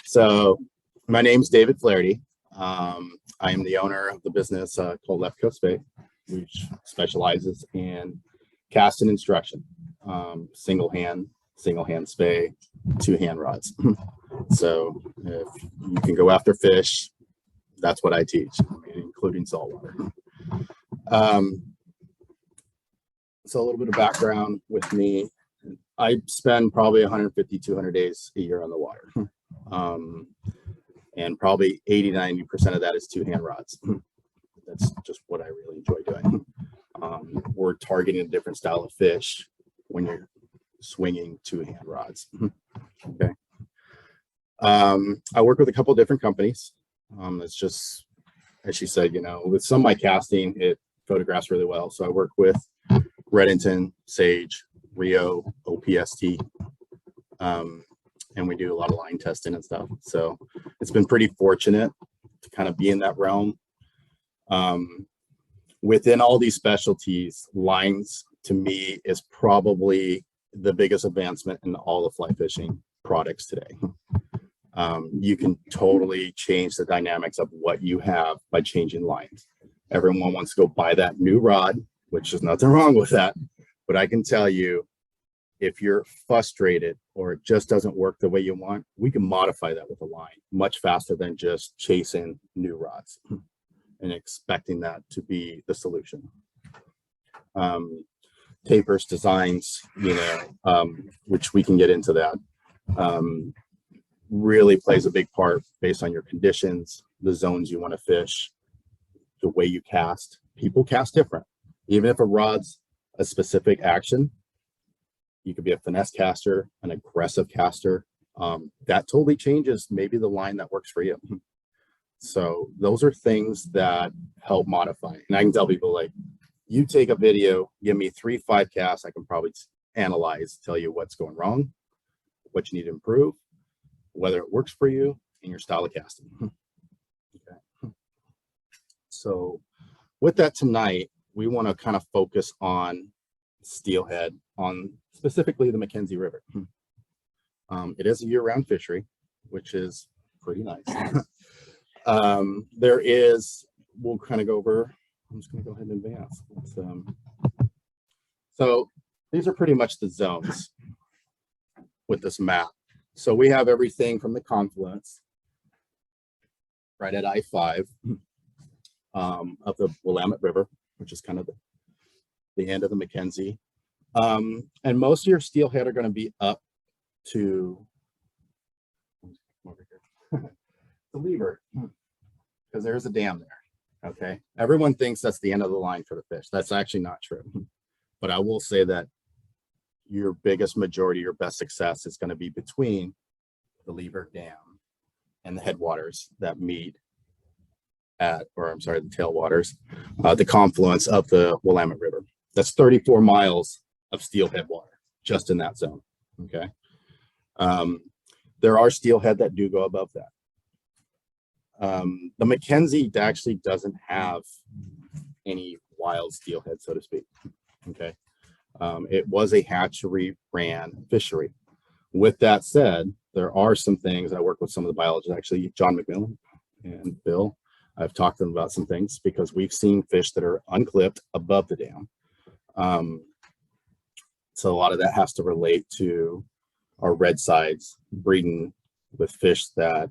So my name's David Flahery. I am the owner of the business called Left Coast Bay, which specializes in cast and instruction, single hand spay, two hand rods. So if you can go after fish, that's what I teach, including saltwater. So a little bit of background with me. I spend probably 150, 200 days a year on the water. And probably 80–90% of that is two hand rods. That's just what I really enjoy doing. We're targeting a different style of fish when you're swinging two hand rods. Okay. I work with a couple of different companies. It's just, as she said, with some of my casting, it photographs really well. So I work with Redington, Sage, Rio, OPST. And we do a lot of line testing and stuff. So it's been pretty fortunate to kind of be in that realm. Within all these specialties, lines to me is probably the biggest advancement in all the fly fishing products today. You can totally change the dynamics of what you have by changing lines. Everyone wants to go buy that new rod, which is nothing wrong with that. But I can tell you, if you're frustrated or it just doesn't work the way you want, we can modify that with a line much faster than just chasing new rods and expecting that to be the solution. Tapers, designs, which we can get into that, really plays a big part based on your conditions, the zones you want to fish, the way you cast. People cast different. Even if a rod's a specific action, you could be a finesse caster, an aggressive caster. That totally changes maybe the line that works for you. So those are things that help modify. And I can tell people, like, you take a video, give me 3-5 casts, I can probably analyze, tell you what's going wrong, what you need to improve, whether it works for you and your style of casting. Okay. So with that tonight, we want to kind of focus on steelhead, on specifically the McKenzie River. It is a year-round fishery, which is pretty nice. We'll kind of go over, I'm just going to go ahead and advance. So these are pretty much the zones with this map. So we have everything from the confluence right at I-5 of the Willamette River, which is kind of the end of the McKenzie. And most of your steelhead are going to be up to the lever, because there's a dam there. Okay. Everyone thinks that's the end of the line for the fish. That's actually not true. But I will say that your biggest majority, your best success is going to be between the lever dam and the headwaters that meet the tailwaters, the confluence of the Willamette River. That's 34 miles of steelhead water just in that zone. Okay. There are steelhead that do go above that. The McKenzie actually doesn't have any wild steelhead, so to speak. Okay. It was a hatchery ran fishery. With that said, there are some things. I work with some of the biologists, actually, John McMillan and Bill. I've talked to them about some things because we've seen fish that are unclipped above the dam. So a lot of that has to relate to our red sides breeding with fish that,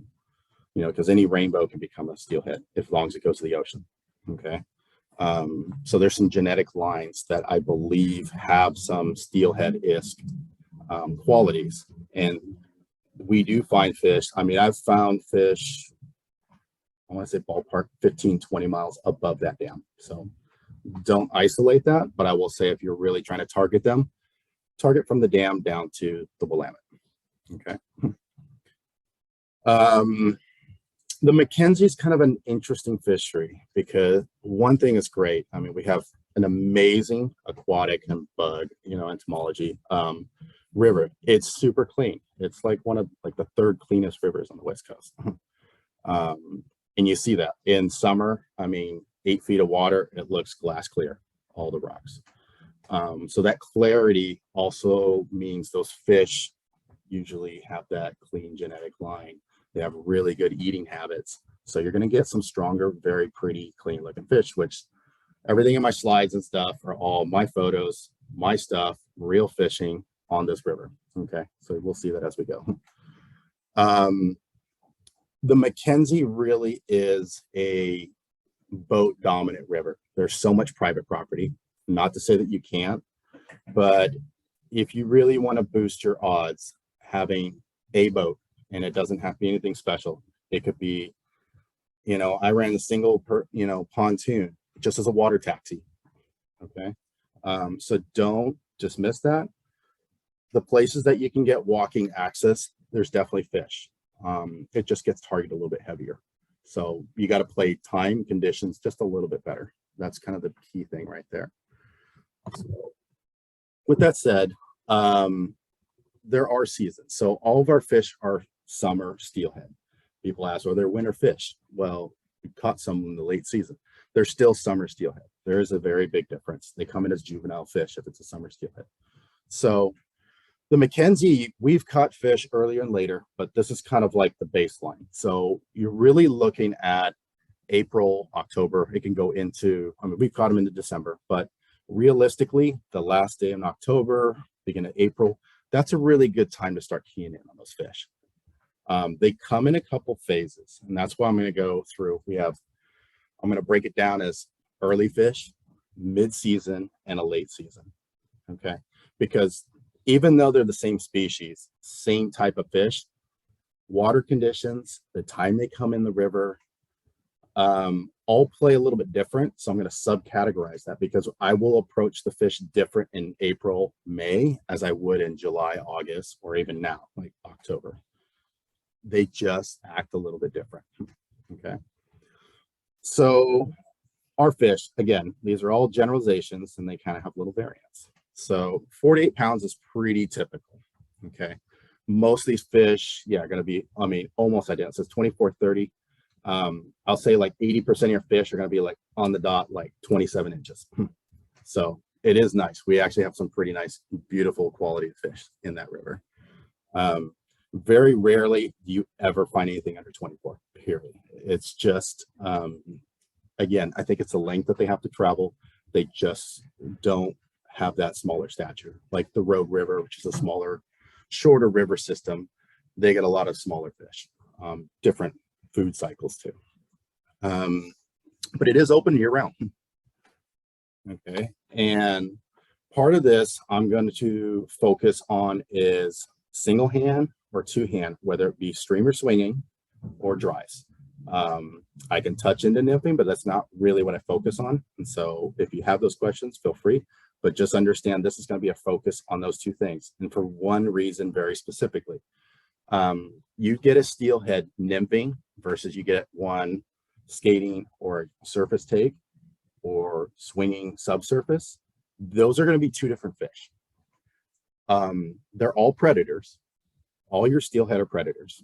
because any rainbow can become a steelhead as long as it goes to the ocean. Okay. So there's some genetic lines that I believe have some steelhead-esque qualities. And we do find fish. I mean, I've found fish, I want to say ballpark 15–20 miles above that dam. So don't isolate that, but I will say if you're really trying to target them, target from the dam down to the Willamette. Okay. The McKenzie is kind of an interesting fishery because one thing is great. I mean, we have an amazing aquatic and bug, entomology river. It's super clean. It's like one of the third cleanest rivers on the West Coast. And you see that in summer, 8 feet of water, it looks glass clear, all the rocks. So that clarity also means those fish usually have that clean genetic line. They have really good eating habits. So you're going to get some stronger, very pretty, clean looking fish, which everything in my slides and stuff are all my photos, my stuff, real fishing on this river. Okay, so we'll see that as we go. The McKenzie really is a boat dominant river. There's so much private property, not to say that you can't, but if you really want to boost your odds, having a boat, and it doesn't have to be anything special. It could be, I ran a single pontoon just as a water taxi. Okay. So don't dismiss that. The places that you can get walking access, there's definitely fish. It just gets targeted a little bit heavier. So you got to play time conditions just a little bit better. That's kind of the key thing right there. So, with that said, there are seasons. So all of our fish are summer steelhead. People ask, are there winter fish? Well, we caught some in the late season. They're still summer steelhead. There is a very big difference. They come in as juvenile fish if it's a summer steelhead. So the McKenzie, we've caught fish earlier and later, but this is kind of like the baseline. So you're really looking at April, October. It can go into, we've caught them into December, but realistically, the last day in October, beginning of April, that's a really good time to start keying in on those fish. They come in a couple phases, and that's why I'm going to go through. I'm going to break it down as early fish, mid-season, and a late season. Okay, because even though they're the same species, same type of fish, water conditions, the time they come in the river, all play a little bit different. So I'm going to subcategorize that because I will approach the fish different in April, May, as I would in July, August, or even now, like October. They just act a little bit different. Okay. So our fish, again, these are all generalizations and they kind of have little variance. So 48 pounds is pretty typical. Okay. Most of these fish, are going to be, almost identical. So it's 24, 30. I'll say like 80% of your fish are going to be like on the dot, like 27 inches. So it is nice. We actually have some pretty nice, beautiful quality of fish in that river. Very rarely do you ever find anything under 24, period. It's just, again, I think it's the length that they have to travel. They just don't have that smaller stature. Like the Rogue River, which is a smaller, shorter river system, they get a lot of smaller fish, different food cycles too. But it is open year round. Okay. And part of this I'm going to focus on is single hand or two hand, whether it be streamer swinging or dries. I can touch into nymphing, but that's not really what I focus on. And so if you have those questions, feel free, but just understand this is going to be a focus on those two things. And for one reason, very specifically, you get a steelhead nymphing versus you get one skating or surface take or swinging subsurface. Those are going to be two different fish. They're all predators. All your steelhead are predators,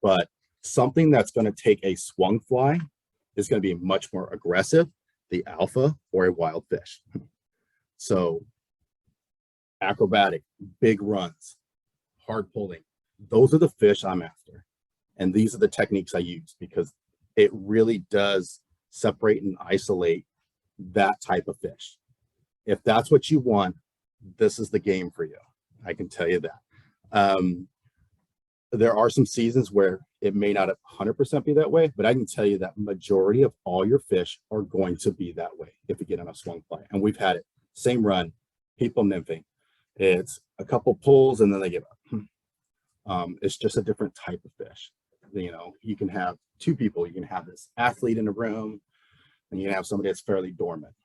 but something that's going to take a swung fly is going to be much more aggressive, the alpha or a wild fish. So acrobatic, big runs, hard pulling, those are the fish I'm after. And these are the techniques I use because it really does separate and isolate that type of fish. If that's what you want, this is the game for you. I can tell you that. There are some seasons where it may not 100% be that way, but I can tell you that majority of all your fish are going to be that way if you get on a swung fly. And we've had it, same run, people nymphing. It's a couple pulls and then they give up. It's just a different type of fish. You can have two people, you can have this athlete in a room, and you can have somebody that's fairly dormant.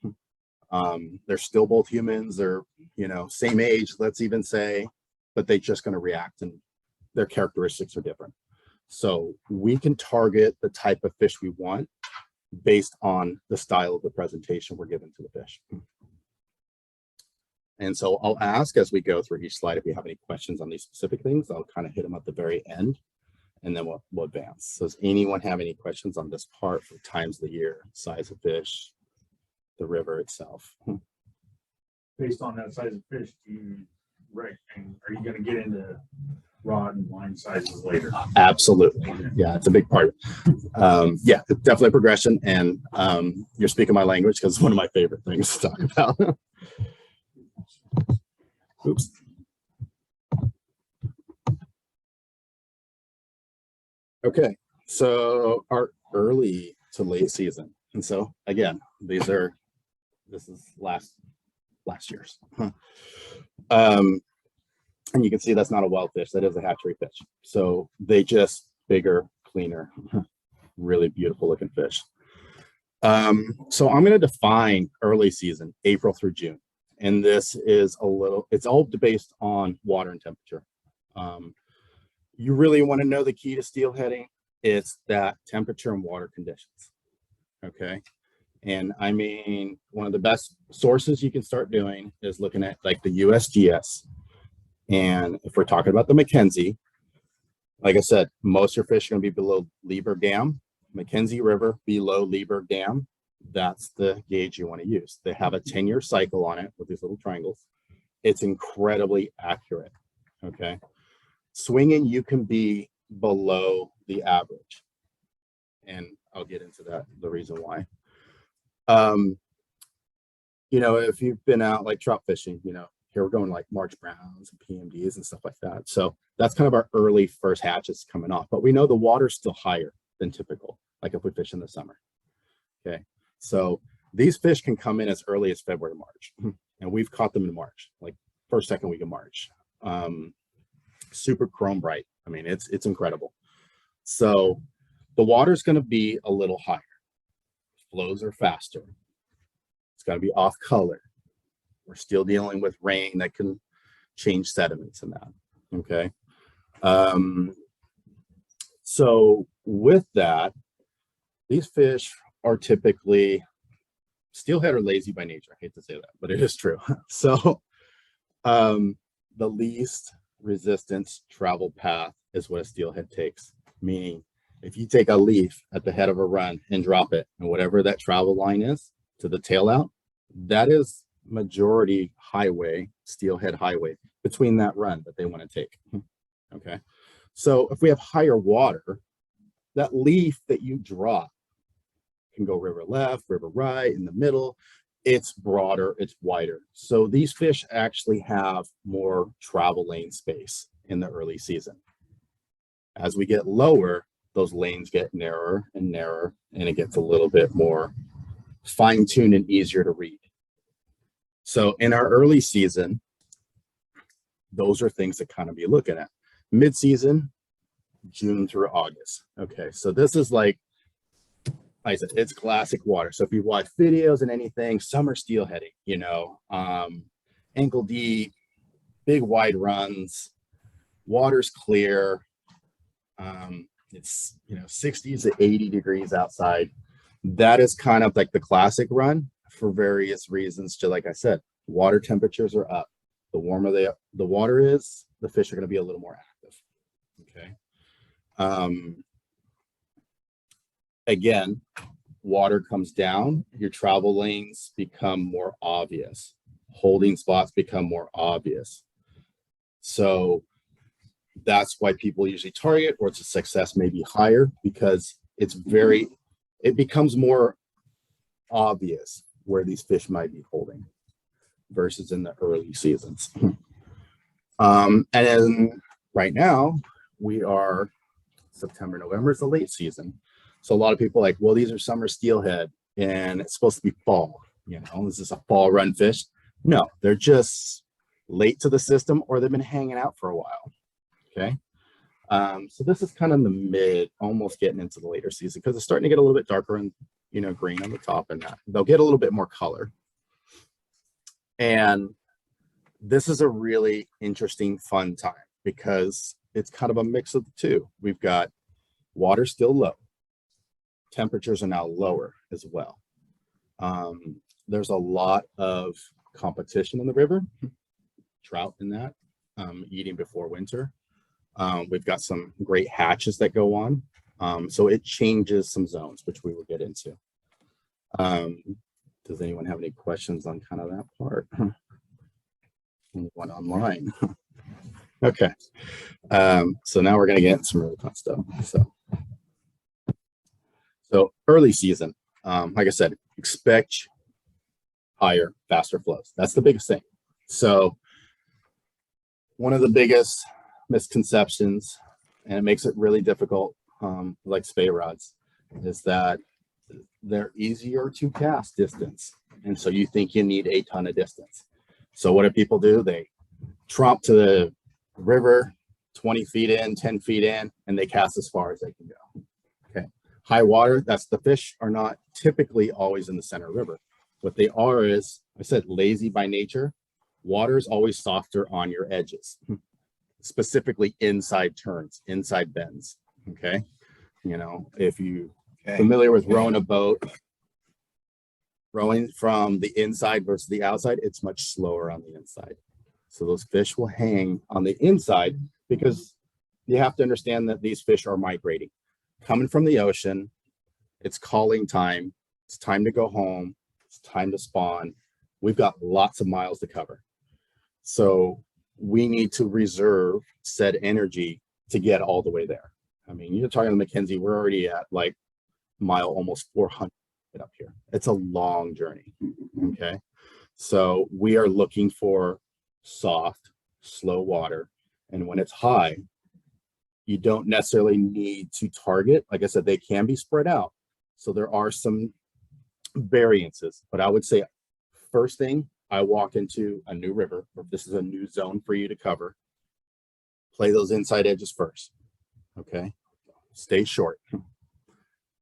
They're still both humans, they're, same age, let's even say, but they're just going to react and their characteristics are different. So we can target the type of fish we want based on the style of the presentation we're giving to the fish. And so I'll ask as we go through each slide, if you have any questions on these specific things, I'll kind of hit them at the very end and then we'll advance. So does anyone have any questions on this part for times of the year, size of fish, the river itself? Based on that size of fish, are you going to get into rod and line sizes later. Absolutely. Yeah, it's a big part. Yeah, it's definitely a progression. And you're speaking my language because it's one of my favorite things to talk about. Oops. Okay, so our early to late season. And so again, this is last year's. And you can see that's not a wild fish, that is a hatchery fish. So they just bigger, cleaner, really beautiful looking fish. So I'm going to define early season, April through June. And this is it's all based on water and temperature. You really want to know the key to steelheading. It's that temperature and water conditions. Okay. And I mean, one of the best sources you can start doing is looking at like the USGS. And if we're talking about the McKenzie, like I said, most of your fish are going to be below Lieber Dam, McKenzie River below Lieber Dam. That's the gauge you want to use. They have a 10-year cycle on it with these little triangles. It's incredibly accurate. Okay. Swinging, you can be below the average. And I'll get into that, the reason why. You know, if you've been out like trout fishing, you know, here we're going like March Browns and PMDs and stuff like that. So that's kind of our early first hatches coming off, but we know the water's still higher than typical, like if we fish in the summer. Okay. So these fish can come in as early as February, March, and we've caught them in March, like first, second week of March. Super chrome bright. I mean, it's incredible. So the water's going to be a little higher. Flows are faster. It's got to be off color. We're still dealing with rain that can change sediments and that. Okay. So with that, these fish are typically, steelhead are lazy by nature. I hate to say that, but it is true. So the least resistance travel path is what a steelhead takes. Meaning if you take a leaf at the head of a run and drop it, and whatever that travel line is to the tail out, that is majority highway, steelhead highway between that run that they want to take. Okay. So if we have higher water, that leaf that you drop can go river left, river right, in the middle. It's broader, it's wider. So these fish actually have more travel lane space in the early season. As we get lower, those lanes get narrower and narrower, and it gets a little bit more fine-tuned and easier to read. So in our early season, those are things to kind of be looking at. Mid-season, June through August. Okay, so this is like I said, it's classic water. So if you watch videos and anything, summer steelheading, you know, ankle deep, big wide runs, water's clear. It's, you know, 60 to 80 degrees outside. That is kind of like the classic run for various reasons. Just like I said, water temperatures are up. The warmer the water is, the fish are going to be a little more active. Okay. Again, water comes down, your travel lanes become more obvious. Holding spots become more obvious. So that's why people usually target, or its success may be higher, because it becomes more obvious where these fish might be holding versus in the early seasons. And then right now we are September, November is the late season. So a lot of people are like, well, these are summer steelhead and it's supposed to be fall. You know, is this a fall run fish? No, they're just late to the system, or they've been hanging out for a while. Okay. So this is kind of the mid, almost getting into the later season, because it's starting to get a little bit darker and, you know, green on the top, and that they'll get a little bit more color. And this is a really interesting, fun time, because it's kind of a mix of the two. We've got water still low. Temperatures are now lower as well. There's a lot of competition in the river, trout in that, eating before winter. We've got some great hatches that go on. So it changes some zones, which we will get into. Does anyone have any questions on kind of that part? Anyone online? Okay. So now we're going to get into some really fun stuff. So early season, like I said, expect higher, faster flows. That's the biggest thing. So one of the biggest misconceptions, and it makes it really difficult, like spey rods, is that they're easier to cast distance. And so you think you need a ton of distance. So what do people do? They tromp to the river 20 feet in, 10 feet in, and they cast as far as they can go. Okay. High water, that's the fish are not typically always in the center of the river. What they are is, I said, lazy by nature. Water is always softer on your edges, specifically inside turns, inside bends. Okay. You know, if you familiar with rowing a boat, rowing from the inside versus the outside, it's much slower on the inside. So those fish will hang on the inside because you have to understand that these fish are migrating. Coming from the ocean, it's calling time. It's time to go home. It's time to spawn. We've got lots of miles to cover. So we need to reserve said energy to get all the way there. I mean, you're talking to McKenzie, we're already at like mile almost 400 up here. It's a long journey. Okay. So we are looking for soft, slow water. And when it's high, you don't necessarily need to target. Like I said, they can be spread out. So there are some variances, but I would say first thing, I walk into a new river, or this is a new zone for you to cover, play those inside edges first. Okay. Stay short.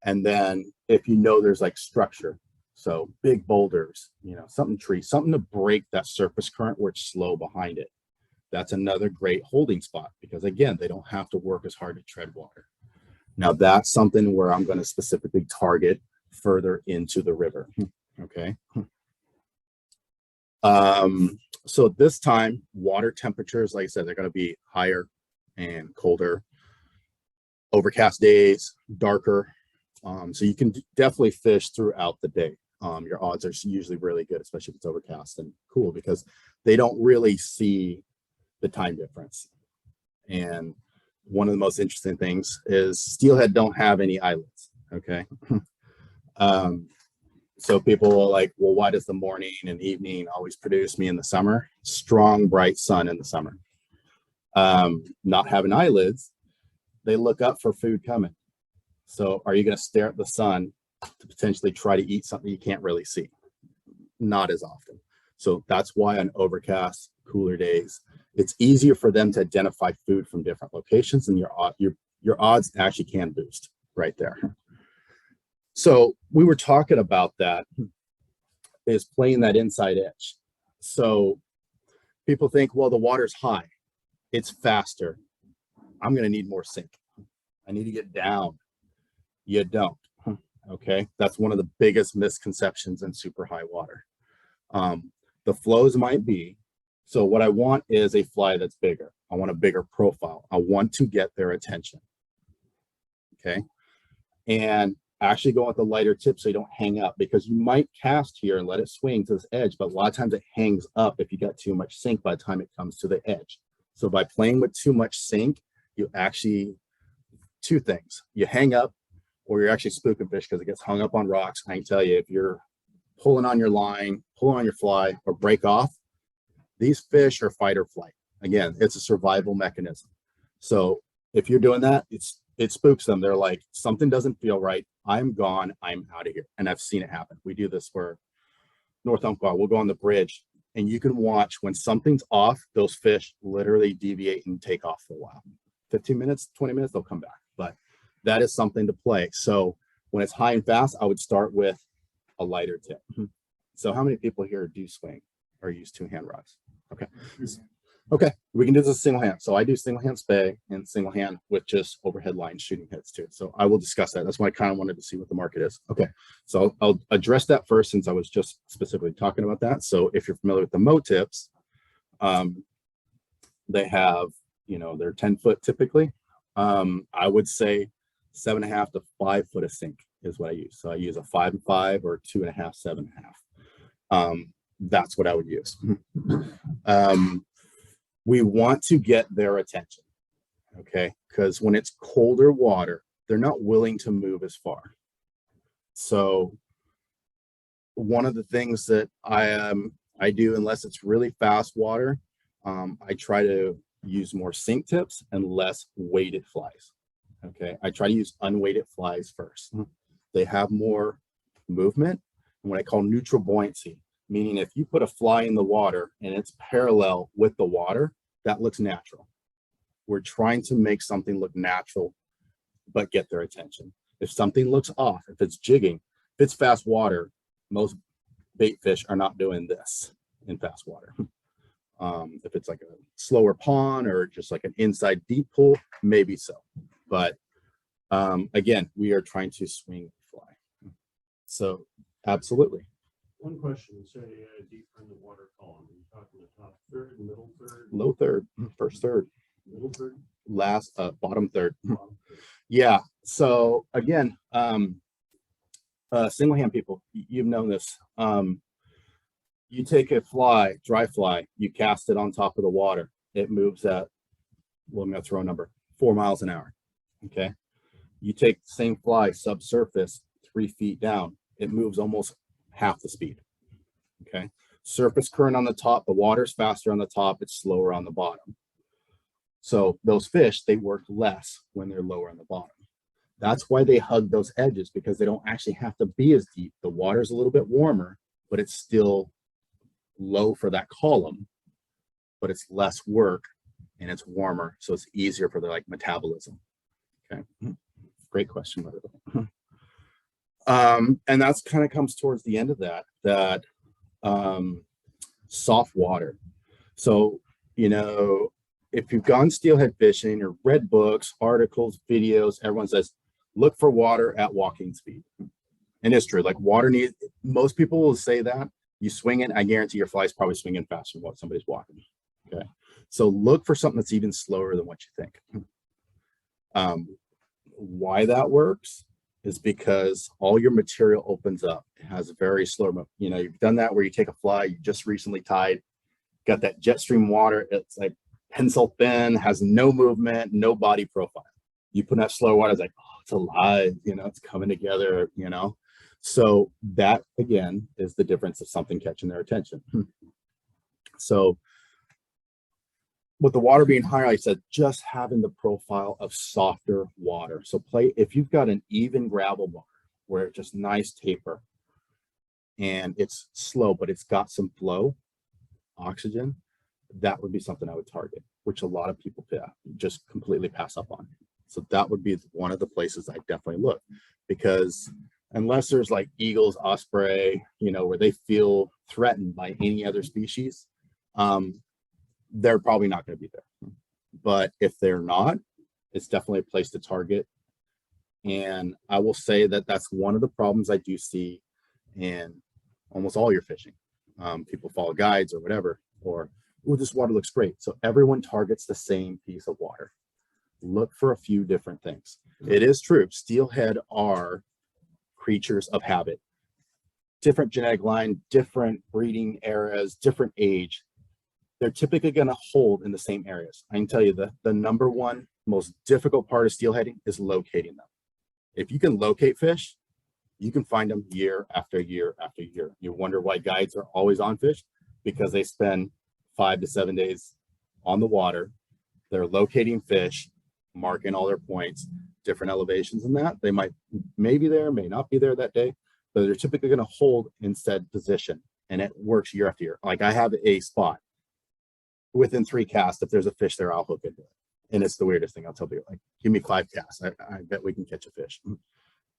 And then if you know there's like structure, so big boulders, you know, something to break that surface current where it's slow behind it. That's another great holding spot because again, they don't have to work as hard to tread water. Now that's something where I'm going to specifically target further into the river. Okay. So this time water temperatures, like I said, they're going to be higher and colder, overcast days, darker. So you can definitely fish throughout the day. Your odds are usually really good, especially if it's overcast and cool, because they don't really see the time difference. And one of the most interesting things is steelhead don't have any eyelids. Okay. So people are like, well, why does the morning and evening always produce me in the summer? Strong, bright sun in the summer. Not having eyelids, they look up for food coming. So are you going to stare at the sun to potentially try to eat something you can't really see? Not as often. So that's why on overcast, cooler days, it's easier for them to identify food from different locations, and your odds actually can boost right there. So we were talking about that, is playing that inside edge. So people think, well, the water's high, it's faster, I'm going to need more sink, I need to get down. You don't. Okay. That's one of the biggest misconceptions in super high water. The flows might be, so what I want is a fly that's bigger. I want a bigger profile. I want to get their attention. Okay. And actually go with the lighter tip so you don't hang up, because you might cast here and let it swing to this edge, but a lot of times it hangs up if you got too much sink by the time it comes to the edge. So by playing with too much sink, you actually, two things, you hang up, or you're actually spooking fish because it gets hung up on rocks. I can tell you, if you're pulling on your line, pulling on your fly, or break off, these fish are fight or flight. Again, it's a survival mechanism. So if you're doing that, it spooks them. They're like, something doesn't feel right. I'm gone. I'm out of here. And I've seen it happen. We do this for North Umpqua. We'll go on the bridge, and you can watch when something's off, those fish literally deviate and take off for a while. 15 minutes, 20 minutes, they'll come back. But that is something to play. So when it's high and fast, I would start with a lighter tip. So how many people here do swing or use two-hand rods? Okay. Okay, we can do this single hand. So I do single hand spay and single hand with just overhead line shooting heads too. So I will discuss that. That's why I kind of wanted to see what the market is. Okay, so I'll address that first since I was just specifically talking about that. So if you're familiar with the Mo tips, they have, you know, they're 10 foot typically. I would say 7.5 to 5 foot of sink is what I use. So I use a 5 and 5 or 2.5, 7.5. That's what I would use. we want to get their attention, okay? Because when it's colder water, they're not willing to move as far. So one of the things that I do, unless it's really fast water, I try to use more sink tips and less weighted flies. Okay, I try to use unweighted flies first. They have more movement and what I call neutral buoyancy, meaning if you put a fly in the water and it's parallel with the water, that looks natural. We're trying to make something look natural, but get their attention. If something looks off, if it's jigging, if it's fast water, most bait fish are not doing this in fast water. If it's like a slower pond or just like an inside deep pool, maybe so. But again, we are trying to swing the fly. So absolutely. One question, say deeper in the water column, are you talking the top third, middle third? Low third, first third, Middle third? last, bottom third. Bottom third. Yeah. So again, single hand people, you've known this. You take a fly, dry fly, you cast it on top of the water. It moves at, well, I'm going to throw a number, 4 miles an hour. Okay. You take the same fly subsurface 3 feet down, it moves almost half the speed. Okay. Surface current on the top, the water's faster on the top, it's slower on the bottom. So those fish, they work less when they're lower on the bottom. That's why they hug those edges, because they don't actually have to be as deep. The water's a little bit warmer, but it's still low for that column, but it's less work and it's warmer. So it's easier for their like metabolism. Okay. Great question, by the way. And that's kind of comes towards the end of that soft water. So, you know, if you've gone steelhead fishing or read books, articles, videos, everyone says, look for water at walking speed. And it's true, like water needs, most people will say that. You swing it, I guarantee your fly's probably swinging faster than what somebody's walking. Okay. So look for something that's even slower than what you think. Why that works is because all your material opens up. It has a very slow, you know, you've done that where you take a fly you just recently tied, got that jet stream water, it's like pencil thin, has no movement, no body profile. You put in that slow water, it's like, oh, it's alive, you know, it's coming together, you know. So that again is the difference of something catching their attention. So with the water being higher, I said just having the profile of softer water. So if you've got an even gravel water where it's just nice taper and it's slow, but it's got some flow, oxygen, that would be something I would target, which a lot of people just completely pass up on. So that would be one of the places I definitely look, because unless there's like eagles, osprey, you know, where they feel threatened by any other species, they're probably not going to be there. But if they're not, it's definitely a place to target. And I will say that that's one of the problems I do see in almost all your fishing. People follow guides or whatever, or, oh, this water looks great. So everyone targets the same piece of water. Look for a few different things. It is true, steelhead are creatures of habit. Different genetic line, different breeding eras, different age. They're typically going to hold in the same areas. I can tell you the number one most difficult part of steelheading is locating them. If you can locate fish, you can find them year after year after year. You wonder why guides are always on fish, because they spend 5 to 7 days on the water. They're locating fish, marking all their points, different elevations and that. They may be there, may not be there that day, but they're typically going to hold in said position. And it works year after year. Like I have a spot. Within 3 casts, if there's a fish there, I'll hook into it. And it's the weirdest thing. I'll tell people, like, give me 5 casts. I bet we can catch a fish.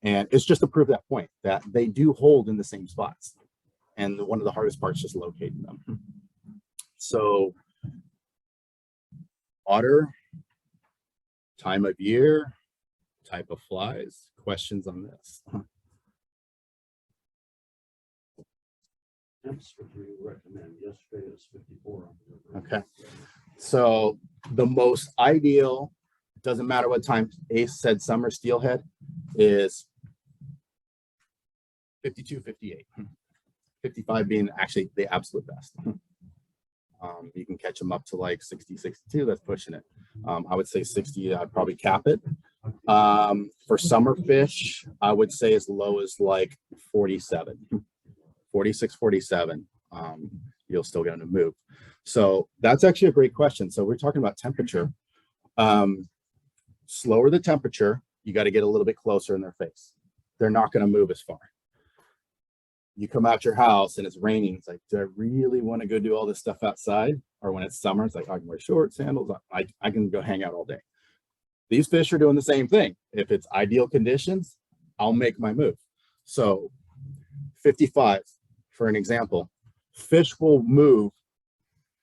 And it's just to prove that point, that they do hold in the same spots. And one of the hardest parts is just locating them. So water, time of year, type of flies, questions on this? Temps would you recommend? Yesterday it was 54. Okay. So the most ideal, doesn't matter what time, Ace said summer steelhead is 52, 58. 55 being actually the absolute best. You can catch them up to like 60, 62. That's pushing it. I would say 60. I'd probably cap it. For summer fish, I would say as low as like 47, 46, 47. You'll still get them to move. So that's actually a great question. So we're talking about temperature. Slower the temperature, you got to get a little bit closer in their face. They're not going to move as far. You come out your house and it's raining. It's like, do I really want to go do all this stuff outside? Or when it's summer, it's like, I can wear shorts, sandals. I can go hang out all day. These fish are doing the same thing. If it's ideal conditions, I'll make my move. So 55, for an example, fish will move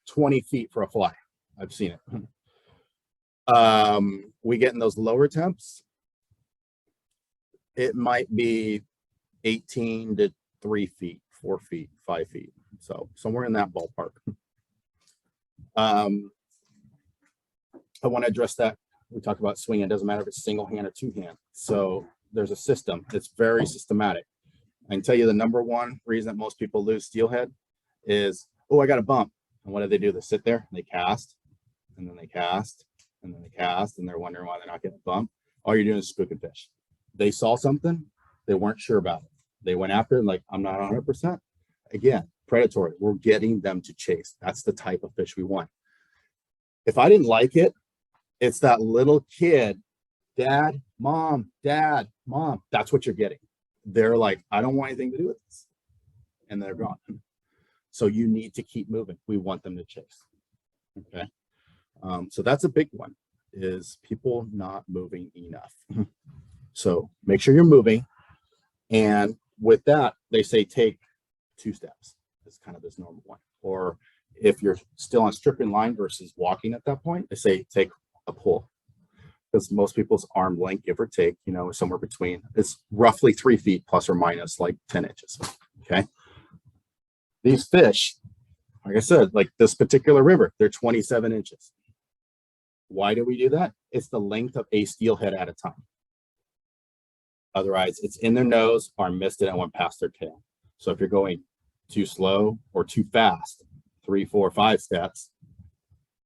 20 feet for a fly. I've seen it. We get in those lower temps, it might be 18 to 3 feet, 4 feet, 5 feet. So somewhere in that ballpark. I want to address that. We talk about swinging. It doesn't matter if it's single hand or two hand. So there's a system. It's very systematic. I can tell you the number one reason that most people lose steelhead is, oh, I got a bump. And what do? They sit there, they cast, and then they cast, and then they cast, and they're wondering why they're not getting a bump. All you're doing is spooking fish. They saw something, they weren't sure about it. They went after it like, I'm not 100%. Again, predatory. We're getting them to chase. That's the type of fish we want. If I didn't like it, it's that little kid, dad, mom, that's what you're getting. They're like, I don't want anything to do with this. And they're gone. So you need to keep moving. We want them to chase. Okay. So that's a big one, is people not moving enough. So make sure you're moving. And with that, they say take 2 steps. It's kind of this normal one. Or if you're still on stripping line versus walking at that point, they say take a pull. Because most people's arm length, give or take, somewhere between, it's roughly 3 feet plus or minus like 10 inches. Okay. These fish, like I said, like this particular river, they're 27 inches. Why do we do that? It's the length of a steelhead at a time. Otherwise, it's in their nose or missed it and went past their tail. So if you're going too slow or too fast, 3, 4, 5 steps,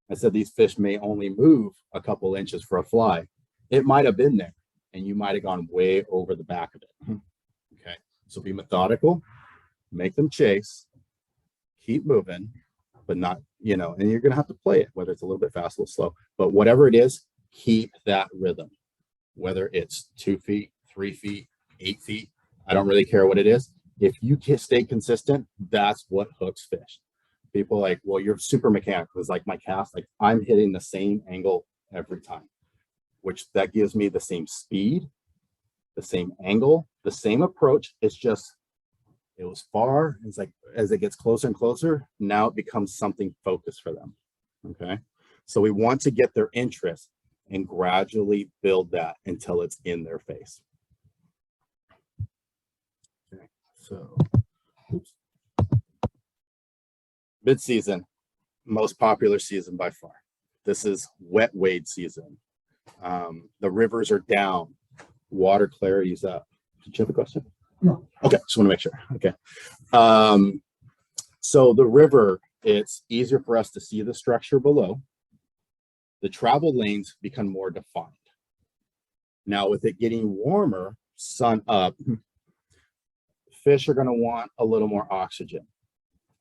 I said these fish may only move a couple inches for a fly. It might have been there, and you might have gone way over the back of it. Okay, so be methodical, make them chase, keep moving, but not, and you're going to have to play it, whether it's a little bit fast, a little slow, but whatever it is, keep that rhythm, whether it's 2 feet, 3 feet, 8 feet. I don't really care what it is. If you can stay consistent, that's what hooks fish. People like, well, you're super mechanical. It's like my cast, like I'm hitting the same angle every time, which that gives me the same speed, the same angle, the same approach. It's just, it was far. It's like, as it gets closer and closer, now it becomes something focused for them. Okay. So we want to get their interest and gradually build that until it's in their face. Okay. So, oops. Mid-season, most popular season by far. This is wet wade season. The rivers are down, water clarity is up. Did you have a question? No. Okay, just want to make sure. Okay. So the river, it's easier for us to see the structure below. The travel lanes become more defined. Now with it getting warmer, sun up, fish are going to want a little more oxygen.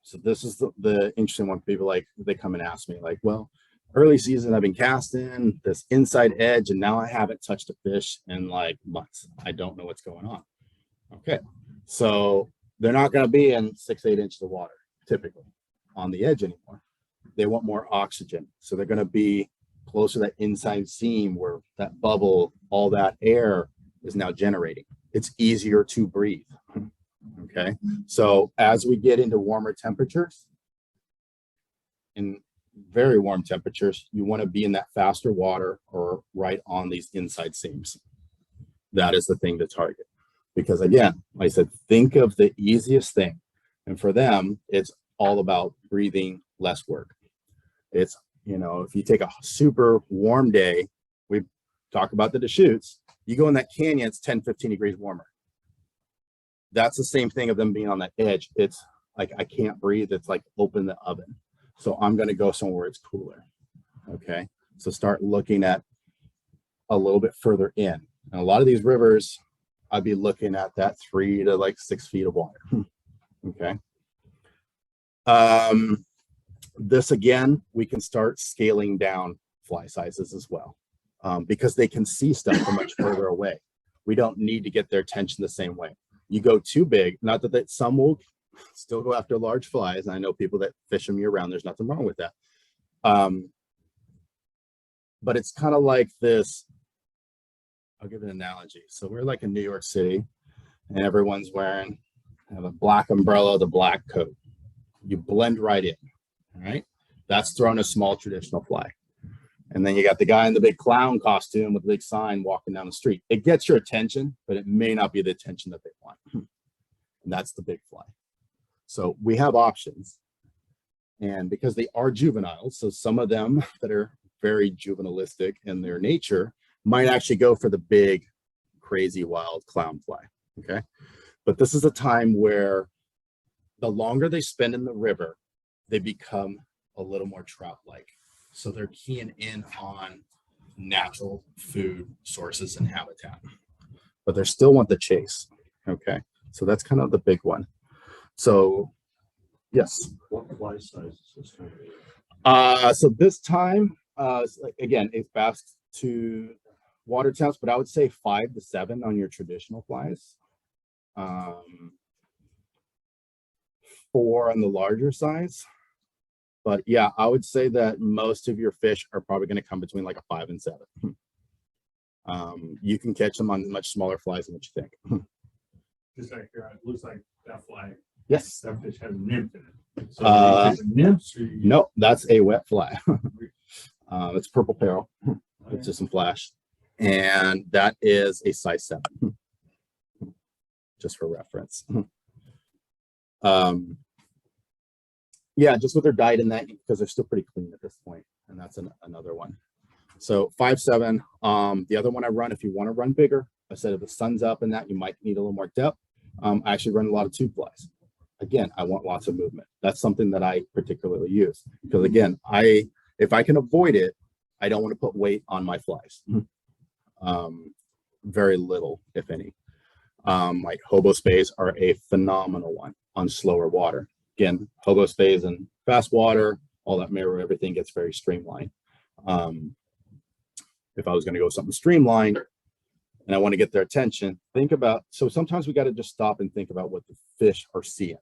So this is the interesting one. People like, they come and ask me like, well, early season, I've been casting this inside edge and now I haven't touched a fish in like months. I don't know what's going on. Okay. So they're not going to be in 6, 8 inches of water typically on the edge anymore. They want more oxygen. So they're going to be closer to that inside seam where that bubble, all that air is now generating. It's easier to breathe. Okay, so as we get into warmer temperatures, in very warm temperatures, you want to be in that faster water or right on these inside seams. That is the thing to target. Because again, like I said, think of the easiest thing. And for them, it's all about breathing less work. It's, if you take a super warm day, we talk about the Deschutes, you go in that canyon, it's 10, 15 degrees warmer. That's the same thing of them being on that edge. It's like, I can't breathe. It's like open the oven. So I'm going to go somewhere where it's cooler. Okay. So start looking at a little bit further in. And a lot of these rivers, I'd be looking at that 3 to like 6 feet of water. Okay. This again, we can start scaling down fly sizes as well, because they can see stuff from much further away. We don't need to get their attention the same way. You go too big, not that some will still go after large flies. And I know people that fish them year round. There's nothing wrong with that. But it's kind of like this. I'll give an analogy. So we're like in New York City and everyone's wearing the black umbrella, the black coat. You blend right in. All right. That's throwing a small traditional fly. And then you got the guy in the big clown costume with a big sign walking down the street. It gets your attention, but it may not be the attention that they want. And that's the big fly. So we have options. And because they are juveniles, so some of them that are very juvenalistic in their nature might actually go for the big, crazy, wild clown fly. Okay. But this is a time where the longer they spend in the river, they become a little more trout-like. So they're keying in on natural food sources and habitat, but they still want the chase. Okay. So that's kind of the big one. So yes. What fly size is this time? So this time, again, it's best to water temps, but I would say 5 to 7 on your traditional flies. 4 on the larger size. But yeah, I would say that most of your fish are probably going to come between like a 5 and 7. You can catch them on much smaller flies than what you think. Just like here, it looks like that fly, Yes. that fish has a nymph in it. So is it nymphs or you? No, that's a wet fly. It's purple peril. It's just some flash. And that is a size 7. Just for reference. Yeah, just with their diet in that, because they're still pretty clean at this point. And that's another one. So 5, 7. The other one I run, if you want to run bigger, I said if the sun's up and that, you might need a little more depth. I actually run a lot of tube flies. Again, I want lots of movement. That's something that I particularly use because again, if I can avoid it, I don't want to put weight on my flies. Very little, if any. Like hobo spays are a phenomenal one on slower water. Again, hobo spays and fast water, all that mirror, everything gets very streamlined. If I was going to go something streamlined and I want to get their attention, think about, so sometimes we got to just stop and think about what the fish are seeing.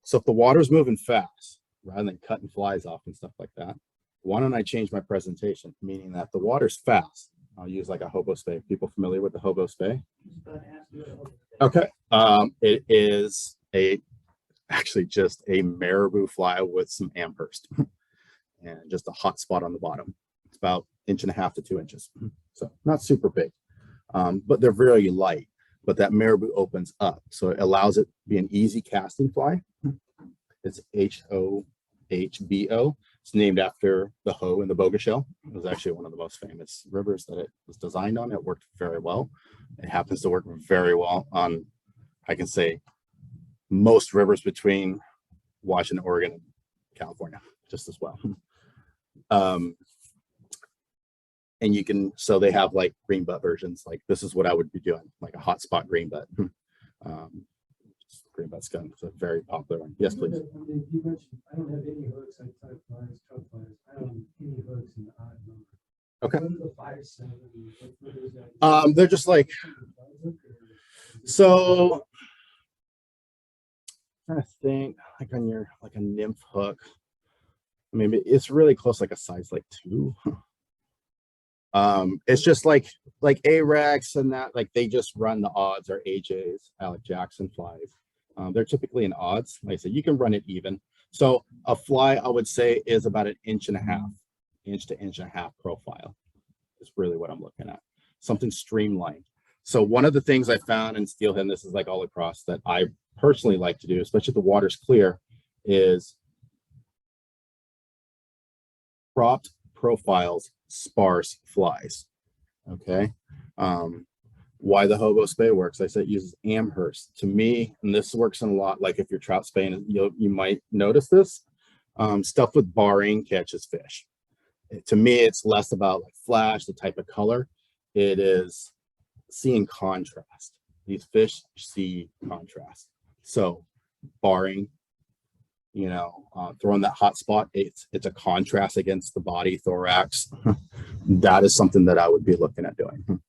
So if the water's moving fast, rather than cutting flies off and stuff like that, why don't I change my presentation, meaning that the water's fast. I'll use like a hobo spay. People familiar with the hobo spay? Okay. It is actually just a marabou fly with some Amherst and just a hot spot on the bottom. It's about 1.5 to 2 inches. So not super big, but they're very light. But that marabou opens up. So it allows it to be an easy casting fly. It's HOHBO. It's named after the hoe in the boga shell. It was actually one of the most famous rivers that it was designed on. It worked very well. It happens to work very well on, I can say, most rivers between Washington, Oregon, and California, just as well. And you can, so they have like green butt versions. Like this is what I would be doing, like a hot spot green butt. Green butt skunk is a very popular one. Yes, please. You mentioned I don't have any hooks. I type flies, trout flies. I don't have any hooks in the odd number. Okay. What are the 5, 7? What is that? They're just like, so I'm trying to think like on your, like a nymph hook. I mean, it's really close, like a size like 2. It's just like A-Rex and that, like they just run the odds or AJs, Alec Jackson flies. They're typically in odds. Like I said, you can run it even. So a fly, I would say, is about 1.5 inch to 1.5 inch profile is really what I'm looking at. Something streamlined. So one of the things I found in Steelhead, and this is like all across, that I personally like to do, especially if the water's clear, is cropped profiles, sparse flies. Okay. Why the hobo spay works, I said it uses Amherst. To me, and this works in a lot, like if you're trout spaying, you might notice this. Stuff with barring catches fish. To me, it's less about like flash, the type of color. It is seeing contrast. These fish see contrast. So barring, throwing that hot spot, it's a contrast against the body, thorax. That is something that I would be looking at doing.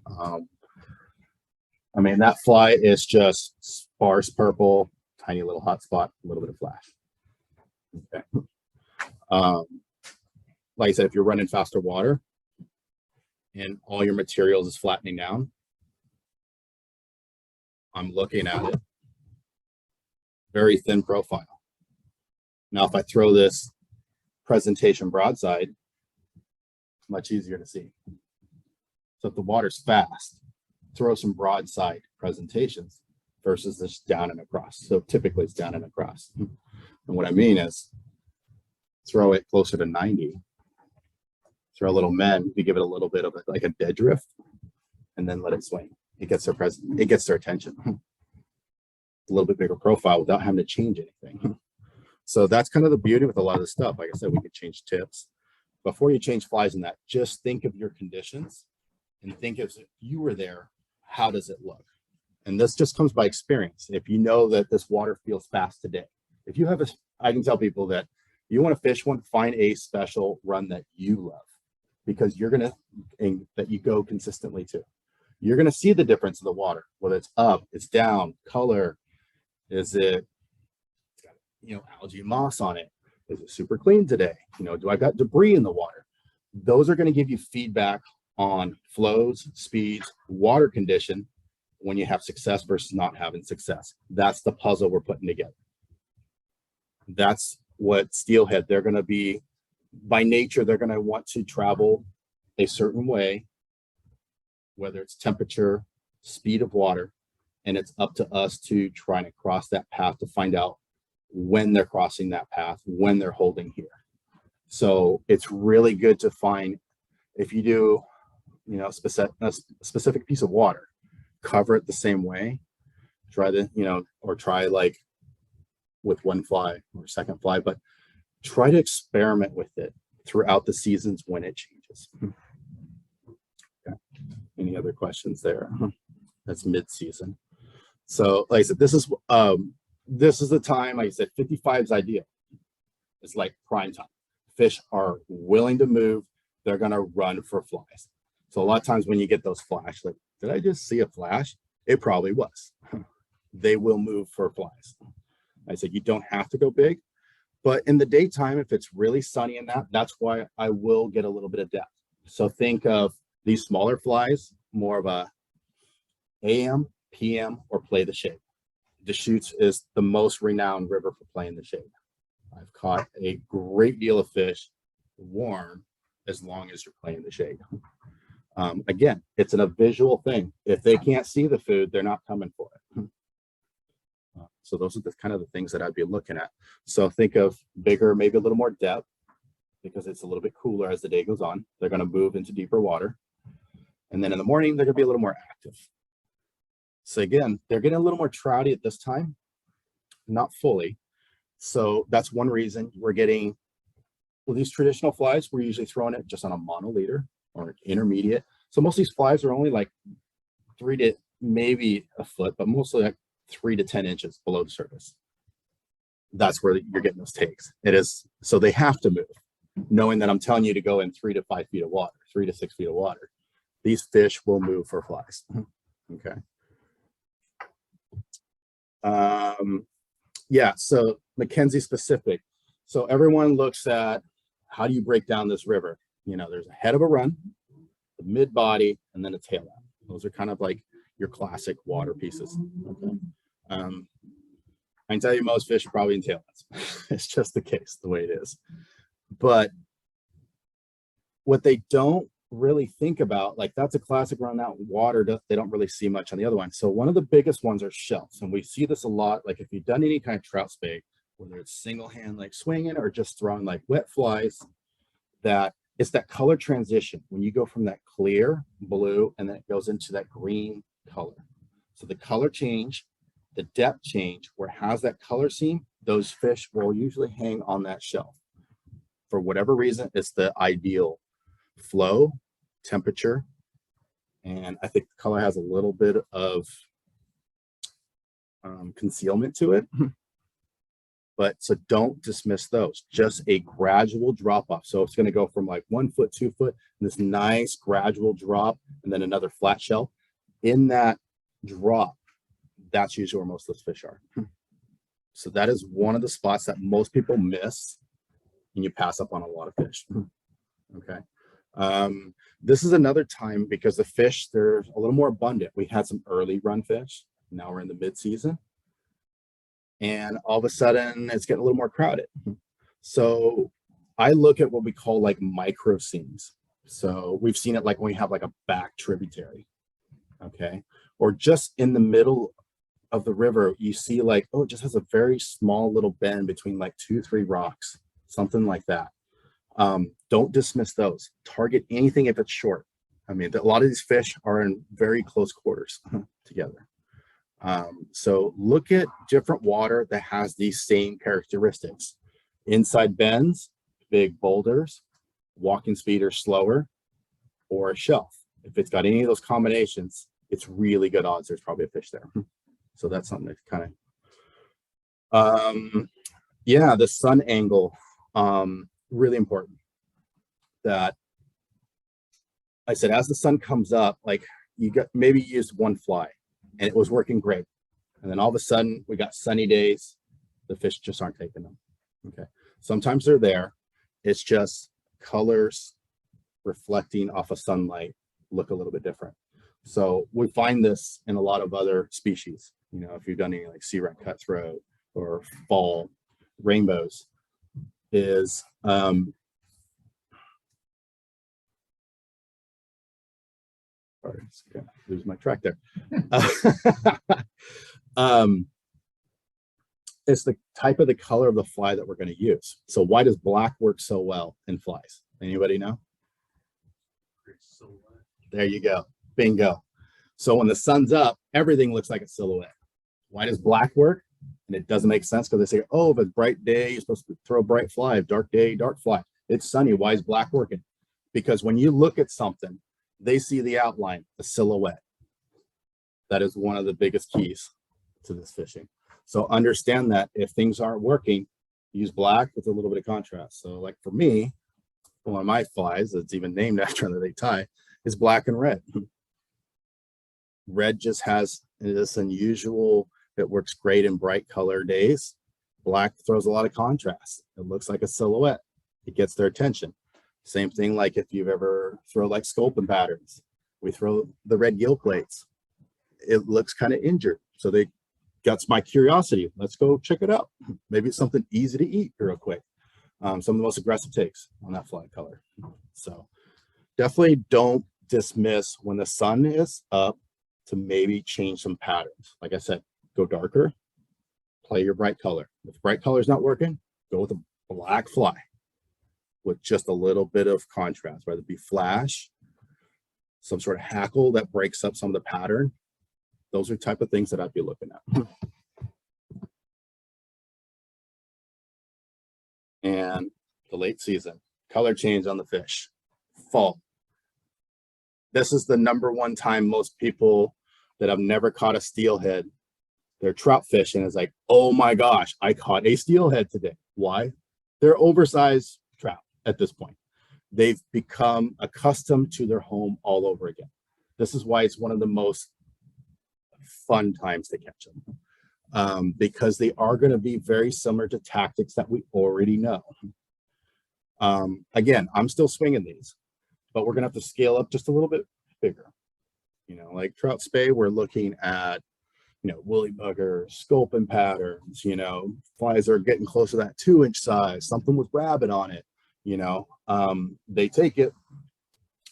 I mean, that fly is just sparse purple, tiny little hot spot, a little bit of flash. Okay. Like I said, if you're running faster water and all your materials is flattening down, I'm looking at it, very thin profile. Now, if I throw this presentation broadside, it's much easier to see. So if the water's fast, throw some broadside presentations versus this down and across. So typically it's down and across. And what I mean is throw it closer to 90, throw a little men, you give it a little bit of like a dead drift, and then let it swing. It gets their attention. A little bit bigger profile without having to change anything. So that's kind of the beauty with a lot of this stuff. Like I said, we could change tips. Before you change flies in that, just think of your conditions and think if you were there, how does it look? And this just comes by experience. If you know that this water feels fast today, if you have I can tell people that you want to fish one, find a special run that you love, because you're going to, that you go consistently to. You're going to see the difference in the water, whether it's up, it's down, color, is it, algae moss on it? Is it super clean today? Do I got debris in the water? Those are going to give you feedback on flows, speeds, water condition when you have success versus not having success. That's the puzzle we're putting together. That's what Steelhead, they're going to be, by nature, they're going to want to travel a certain way, whether it's temperature, speed of water, and it's up to us to try to cross that path to find out when they're crossing that path, when they're holding here. So it's really good to find, if you do, a specific piece of water, cover it the same way, try or try like with one fly or second fly, but try to experiment with it throughout the seasons when it changes. Okay. Any other questions there? That's mid-season. So like I said, this is the time, like I said, 55 is ideal. It's like prime time. Fish are willing to move. They're going to run for flies. So a lot of times when you get those flash, like, did I just see a flash? It probably was. They will move for flies. I said, you don't have to go big, but in the daytime, if it's really sunny and that's why I will get a little bit of depth. So think of these smaller flies, more of a AM, PM, or play the shade. Deschutes is the most renowned river for playing the shade. I've caught a great deal of fish warm as long as you're playing the shade. Again, it's a visual thing. If they can't see the food, they're not coming for it. So those are the kind of the things that I'd be looking at. So think of bigger, maybe a little more depth, because it's a little bit cooler as the day goes on. They're going to move into deeper water. And then in the morning, they're going to be a little more active. So again, they're getting a little more trouty at this time, not fully. So that's one reason we're getting, well, these traditional flies, we're usually throwing it just on a monoliter or intermediate. So most of these flies are only like 3 to maybe a foot, but mostly like 3 to 10 inches below the surface. That's where you're getting those takes. It is, so they have to move, knowing that I'm telling you to go in 3 to 5 feet of water, 3 to 6 feet of water. These fish will move for flies. Okay. Yeah, so McKenzie specific. So everyone looks at, how do you break down this river? There's a head of a run, the mid body, and then a tail out. Those are kind of like your classic water pieces. Okay. I can tell you most fish are probably in tailheads. It's just the case, the way it is. But what they don't really think about, like that's a classic run out water, they don't really see much on the other one. So one of the biggest ones are shells, and we see this a lot. Like if you've done any kind of trout spay, whether it's single hand like swinging or just throwing like wet flies, that it's that color transition when you go from that clear blue and then it goes into that green color. So the color change, the depth change, where it has that color seam, those fish will usually hang on that shelf. For whatever reason, it's the ideal flow, temperature, and I think the color has a little bit of concealment to it. But so don't dismiss those. Just a gradual drop off. So it's going to go from like 1 foot, 2 foot, and this nice gradual drop, and then another flat shell. In that drop, that's usually where most of those fish are. So that is one of the spots that most people miss, and you pass up on a lot of fish. Okay. This is another time because the fish, they're a little more abundant. We had some early run fish. Now we're in the mid-season. And all of a sudden it's getting a little more crowded. So I look at what we call like micro seams. So we've seen it like when we have like a back tributary, okay, or just in the middle of the river, you see like, oh, it just has a very small little bend between like 2-3 rocks, something like that. Don't dismiss those. Target anything if it's short. I mean, a lot of these fish are in very close quarters together. So look at different water that has these same characteristics. Inside bends, big boulders, walking speed or slower, or a shelf. If it's got any of those combinations, it's really good odds there's probably a fish there. So that's something that kind of, yeah, the sun angle, really important. That I said, as the sun comes up, like you got maybe used one fly and it was working great. And then all of a sudden we got sunny days, the fish just aren't taking them. Okay. Sometimes they're there. It's just colors reflecting off of sunlight look a little bit different. So we find this in a lot of other species. You know, if you've done any like sea rat cutthroat or fall rainbows, is sorry, lose my track there. It's the type of the color of the fly that we're going to use. So why does black work so well in flies? Anybody know? There you go. Bingo. So when the sun's up, everything looks like a silhouette. Why does black work? And it doesn't make sense because they say, oh, if it's bright day, you're supposed to throw a bright fly. Dark day, dark fly. It's sunny. Why is black working? Because when you look at something, they see the outline, the silhouette. That is one of the biggest keys to this fishing. So understand that if things aren't working, use black with a little bit of contrast. So like for me, one of my flies that's even named after that they tie is black and red. Red just has this unusual, it works great in bright color days. Black throws a lot of contrast. It looks like a silhouette. It gets their attention. Same thing like if you've ever throw like sculpin patterns. We throw the red gill plates. It looks kind of injured. So they gets my curiosity. Let's go check it out. Maybe it's something easy to eat real quick. Some of the most aggressive takes on that fly color. So definitely don't dismiss when the sun is up to maybe change some patterns. Like I said, go darker, play your bright color. If bright color is not working, go with a black fly with just a little bit of contrast, whether it be flash, some sort of hackle that breaks up some of the pattern. Those are the type of things that I'd be looking at. And the late season, color change on the fish, fall. This is the #1 time most people that have never caught a steelhead, they're trout fishing, is like, oh my gosh, I caught a steelhead today. Why? They're oversized trout at this point. They've become accustomed to their home all over again. This is why it's one of the most fun times to catch them, because they are going to be very similar to tactics that we already know. Again, I'm still swinging these, but we're going to have to scale up just a little bit bigger. You know, like trout spay, we're looking at, you know, woolly bugger, sculpin patterns, you know, flies are getting close to that 2-inch size, something with rabbit on it, you know, they take it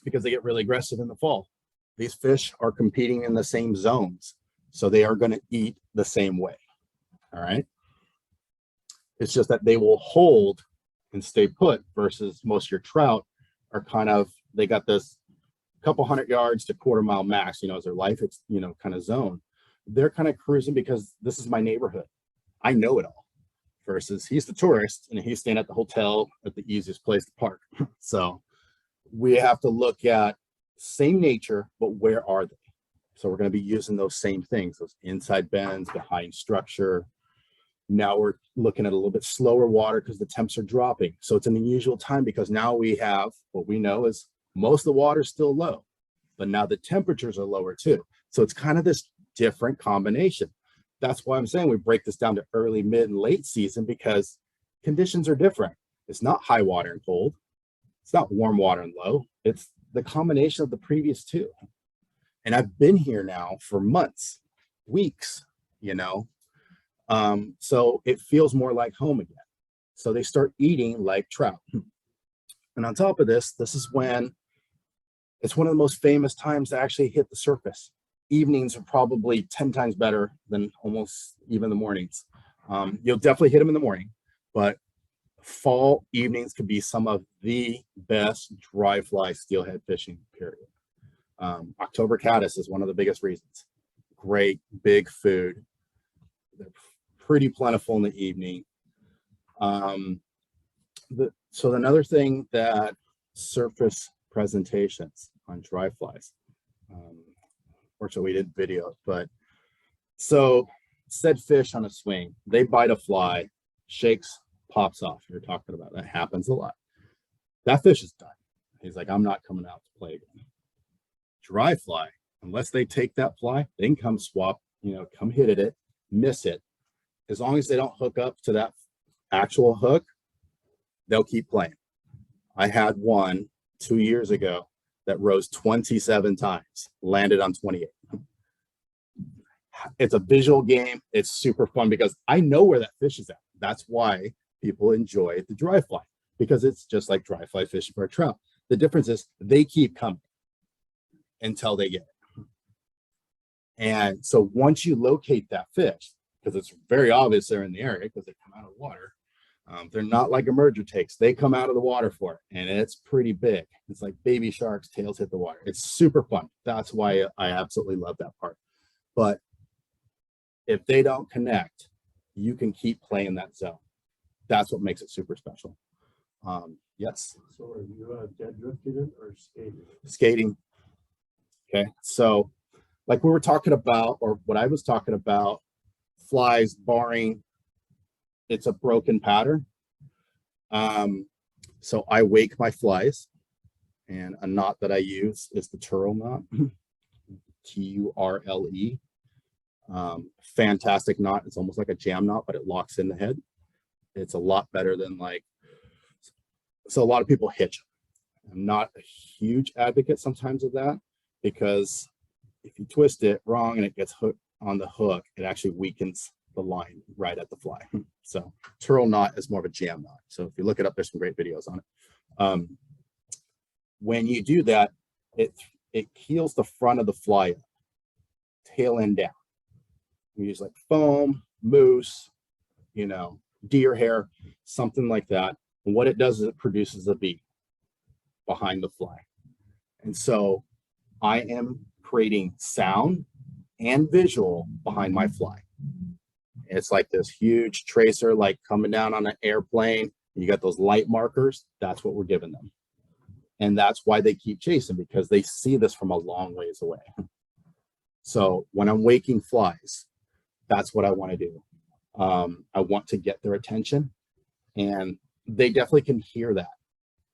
because they get really aggressive in the fall. These fish are competing in the same zones, so they are going to eat the same way. All right. It's just that they will hold and stay put versus most of your trout are kind of, they got this couple 100 yards to quarter-mile max, you know, as their life, you know, kind of zone. They're kind of cruising because this is my neighborhood. I know it all. versus he's the tourist and he's staying at the hotel at the easiest place to park. So we have to look at same nature, but where are they? So we're going to be using those same things, those inside bends, behind structure. Now we're looking at a little bit slower water because the temps are dropping. So it's an unusual time because now we have what we know is most of the water is still low, but now the temperatures are lower too. So it's kind of this different combination. That's why I'm saying we break this down to early, mid, and late season because conditions are different. It's not high water and cold. It's not warm water and low. It's the combination of the previous two. And I've been here now for months, weeks, you know. So it feels more like home again. So they start eating like trout. And on top of this, this is when it's one of the most famous times to actually hit the surface. Evenings are probably 10 times better than almost even the mornings. You'll definitely hit them in the morning, but fall evenings could be some of the best dry fly steelhead fishing, period. October caddis is one of the biggest reasons. Great big food. They're pretty plentiful in the evening. So another thing that surface presentations on dry flies. Fortunately, we did video, but so said fish on a swing, they bite a fly, shakes, pops off. You're talking about that happens a lot. That fish is done. He's like, I'm not coming out to play again. Dry fly, unless they take that fly, they can come swap, you know, come hit at it, miss it. As long as they don't hook up to that actual hook, they'll keep playing. I had one 2 years ago that rose 27 times, landed on 28. It's a visual game. It's super fun because I know where that fish is at. That's why people enjoy the dry fly, because it's just like dry fly fishing for a trout. The difference is they keep coming until they get it. And so once you locate that fish, because it's very obvious they're in the area because they come out of the water, they're not like a merger takes. They come out of the water for it, and it's pretty big. It's like baby sharks, tails hit the water. It's super fun. That's why I absolutely love that part. But if they don't connect, you can keep playing that zone. That's what makes it super special. Yes. So are you dead drifting it or skating? Skating. Okay. So like we were talking about, or what I was talking about, flies barring it's a broken pattern. So I wake my flies, and a knot that I use is the Turle knot, Turle. Fantastic knot. It's almost like a jam knot, but it locks in the head. It's a lot better than so a lot of people hitch. I'm not a huge advocate sometimes of that, because if you twist it wrong and it gets hooked on the hook, it actually weakens the line right at the fly. So Turle knot is more of a jam knot. So if you look it up, there's some great videos on it. When you do that, it keels the front of the fly up, tail end down. We use like foam, moose, you know, deer hair, something like that. And what it does is it produces a beat behind the fly. And so I am creating sound and visual behind my fly. It's like this huge tracer, like coming down on an airplane. You got those light markers. That's what we're giving them. And that's why they keep chasing, because they see this from a long ways away. So when I'm waking flies, that's what I want to do. I want to get their attention, and they definitely can hear that.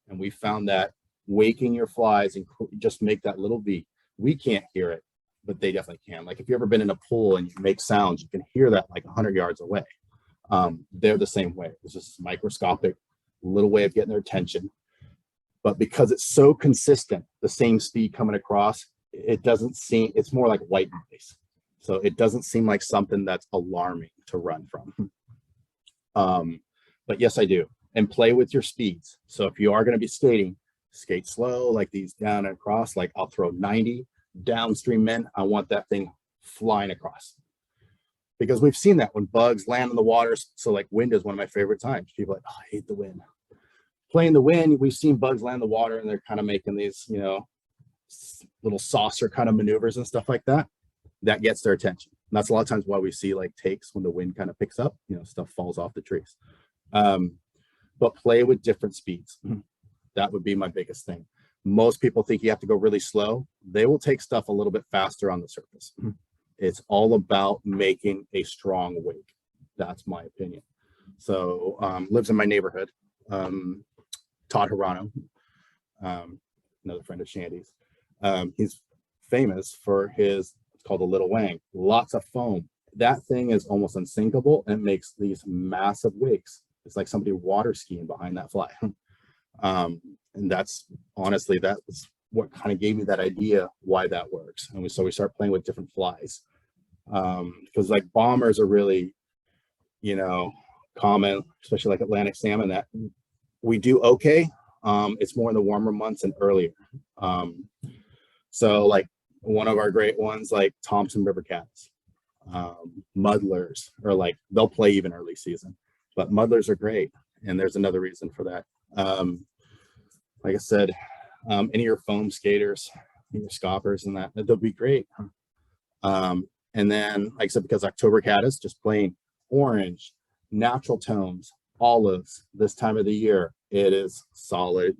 And we found that waking your flies and just make that little beat. We can't hear it, but they definitely can. Like if you've ever been in a pool and you make sounds, you can hear that like 100 yards away. They're the same way. It's just a microscopic little way of getting their attention. But because it's so consistent, the same speed coming across, it doesn't seem, it's more like white noise. So it doesn't seem like something that's alarming to run from. But yes, I do. And play with your speeds. So if you are going to be skating, skate slow, like these down and across. Like I'll throw 90 downstream men. I want that thing flying across, because we've seen that when bugs land in the water. So like wind is one of my favorite times. People are like, oh, I hate the wind. Playing the wind, we've seen bugs land in the water and they're kind of making these, you know, little saucer kind of maneuvers and stuff like that. That gets their attention. that's a lot of times why we see like takes when the wind kind of picks up, you know, stuff falls off the trees. But play with different speeds. That would be my biggest thing. Most people think you have to go really slow. They will take stuff a little bit faster on the surface. It's all about making a strong wake. That's my opinion. So lives in my neighborhood. Todd Hirano, another friend of Shandy's. He's famous for his, it's called a Little Wang, lots of foam. That thing is almost unsinkable and makes these massive wakes. It's like somebody water skiing behind that fly. And that's honestly, that was what kind of gave me that idea why that works. And so we start playing with different flies. Because like bombers are really, you know, common, especially like Atlantic salmon, that we do okay. It's more in the warmer months and earlier. So like one of our great ones, like Thompson River cats, muddlers, or like they'll play even early season, but muddlers are great. And there's another reason for that. Like I said, any of your foam skaters, your scoppers and that, they'll be great. And then, like I said, because October caddis, just plain orange, natural tones, olives, this time of the year, it is solid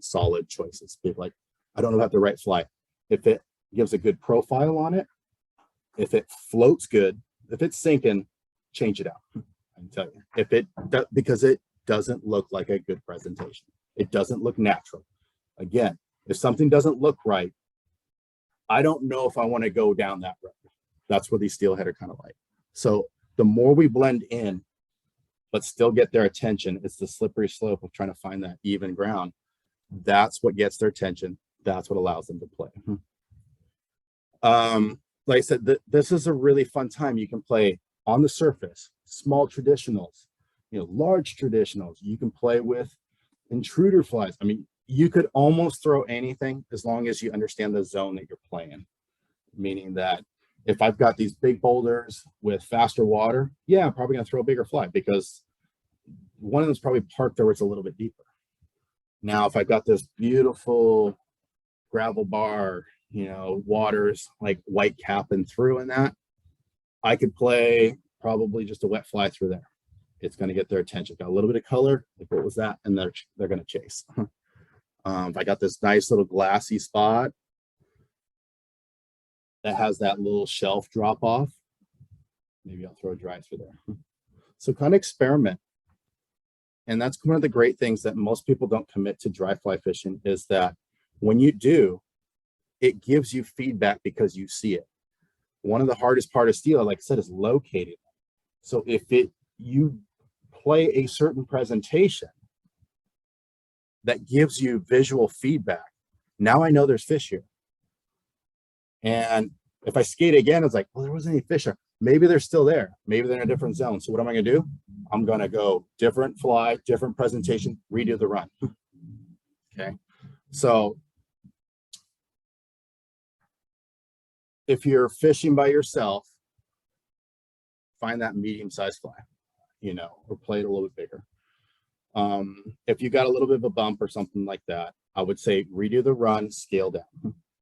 choices. People like, I don't know about the right fly. If it gives a good profile on it, if it floats good, if it's sinking, change it out. I can tell you, if it because it doesn't look like a good presentation. It doesn't look natural. Again, if something doesn't look right, I don't know if I want to go down that road. That's where these steelhead are kind of like. So the more we blend in, but still get their attention, it's the slippery slope of trying to find that even ground. That's what gets their attention. That's what allows them to play. Like I said, this is a really fun time. You can play on the surface, small traditionals, you know, large traditionals. You can play with intruder flies. I mean, you could almost throw anything as long as you understand the zone that you're playing. Meaning that if I've got these big boulders with faster water, yeah, I'm probably gonna throw a bigger fly because one of them's probably parked there where it's a little bit deeper. Now, if I've got this beautiful gravel bar, you know, waters like white capping through in that, I could play probably just a wet fly through there. It's going to get their attention. Got a little bit of color, like what was that? And they're going to chase. If I got this nice little glassy spot that has that little shelf drop off, maybe I'll throw a dry through there. So kind of experiment. And that's one of the great things that most people don't commit to dry fly fishing, is that when you do, it gives you feedback because you see it. One of the hardest part of steel, like I said, is locating. So if you play a certain presentation that gives you visual feedback, now I know there's fish here. And if I skate again, it's like, well, there wasn't any fish there. Maybe they're still there. Maybe they're in a different zone. So what am I going to do? I'm going to go different fly, different presentation, redo the run. Okay. So if you're fishing by yourself, find that medium-sized fly, you know, or play it a little bit bigger. If you got a little bit of a bump or something like that, I would say redo the run, scale down.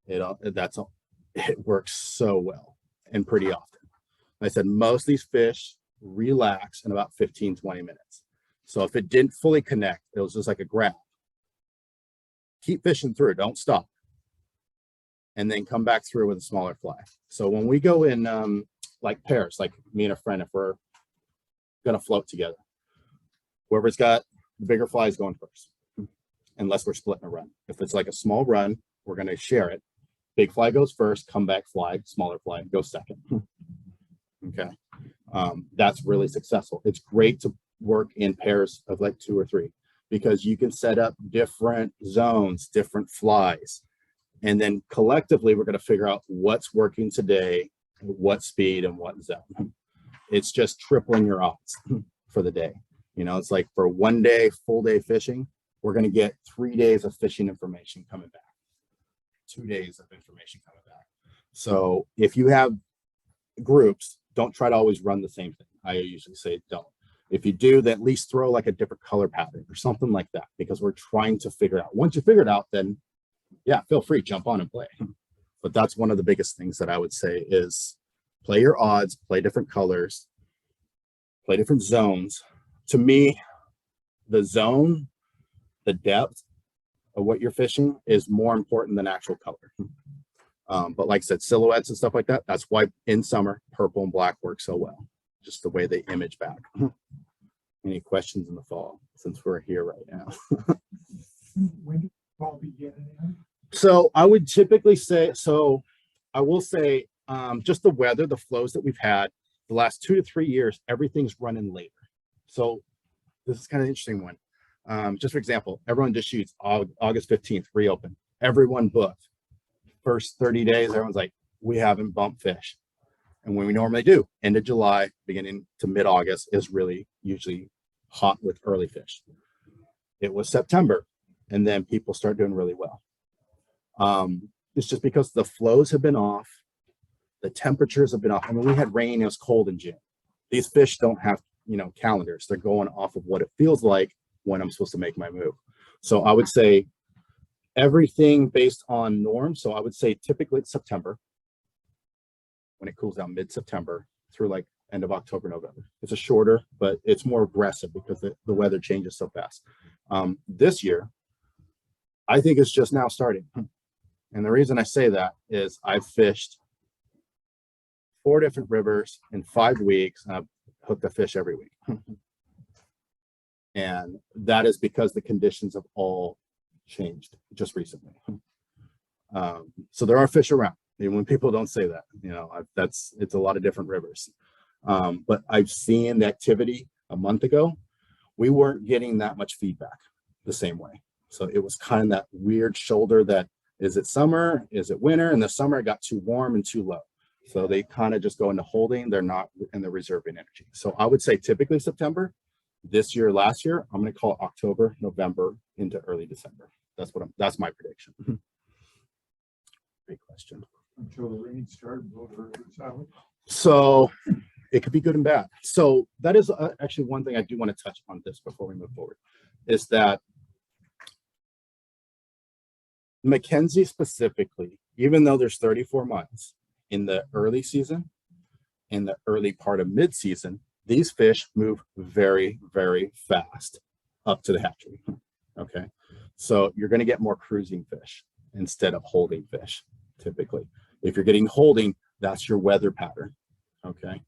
It works so well and pretty often. Like I said, most of these fish relax in about 15-20 minutes. So if it didn't fully connect, it was just like a grab. Keep fishing through, don't stop. And then come back through with a smaller fly. So when we go in like pairs, like me and a friend, if we're gonna float together, whoever's got the bigger fly is going first, unless we're splitting a run. If it's like a small run, we're gonna share it. Big fly goes first, comeback fly, smaller fly goes second. Okay, that's really successful. It's great to work in pairs of like 2 or 3 because you can set up different zones, different flies, and then collectively we're going to figure out what's working today, what speed and what zone. It's just tripling your odds for the day. You know, it's like for 1 day, full day fishing, we're going to get 3 days of fishing information coming back, 2 days of information coming back. So if you have groups, don't try to always run the same thing. I usually say don't. If you do, then at least throw like a different color pattern or something like that, because we're trying to figure out. Once you figure it out, then yeah, feel free, jump on and play. But that's one of the biggest things that I would say is play your odds, play different colors, play different zones. To me, the zone, the depth of what you're fishing is more important than actual color. But like I said, silhouettes and stuff like that, that's why in summer, purple and black work so well. Just the way they image back. Any questions in the fall, since we're here right now? When did fall begin? So I would typically say, so I will say, just the weather, the flows that we've had the last 2 to 3 years, everything's running later. So this is kind of an interesting one. Just for example, everyone just shoots August 15th, reopen. Everyone booked. First 30 days, everyone's like, we haven't bumped fish. And when we normally do, end of July, beginning to mid-August is really usually hot with early fish. It was September, and then people start doing really well. It's just because the flows have been off, the temperatures have been off. I mean, we had rain, it was cold in June. These fish don't have, calendars. They're going off of what it feels like when I'm supposed to make my move. So I would say everything based on norms. So I would say typically it's September, when it cools down mid-September through like end of October, November. It's a shorter, but it's more aggressive because the weather changes so fast. This year, I think it's just now starting. And the reason I say that is I've fished 4 different rivers in 5 weeks, and I've hooked a fish every week. And that is because the conditions have all changed just recently. So there are fish around. Even when people don't say that, it's a lot of different rivers. But I've seen the activity a month ago. We weren't getting that much feedback the same way. So it was kind of that weird shoulder that, is it summer? Is it winter? In the summer, it got too warm and too low. So they kind of just go into holding. They're not in the reserving energy. So I would say typically September. This year, last year, I'm going to call it October, November into early December. That's my prediction. Great question. Until the rain started, blow the rivers out. So it could be good and bad. So that is actually one thing I do want to touch on this before we move forward, is that McKenzie specifically, even though there's 34 months in the early season, in the early part of mid-season, these fish move very, very fast up to the hatchery. Okay. So you're going to get more cruising fish instead of holding fish, typically. If you're getting holding, that's your weather pattern. Okay.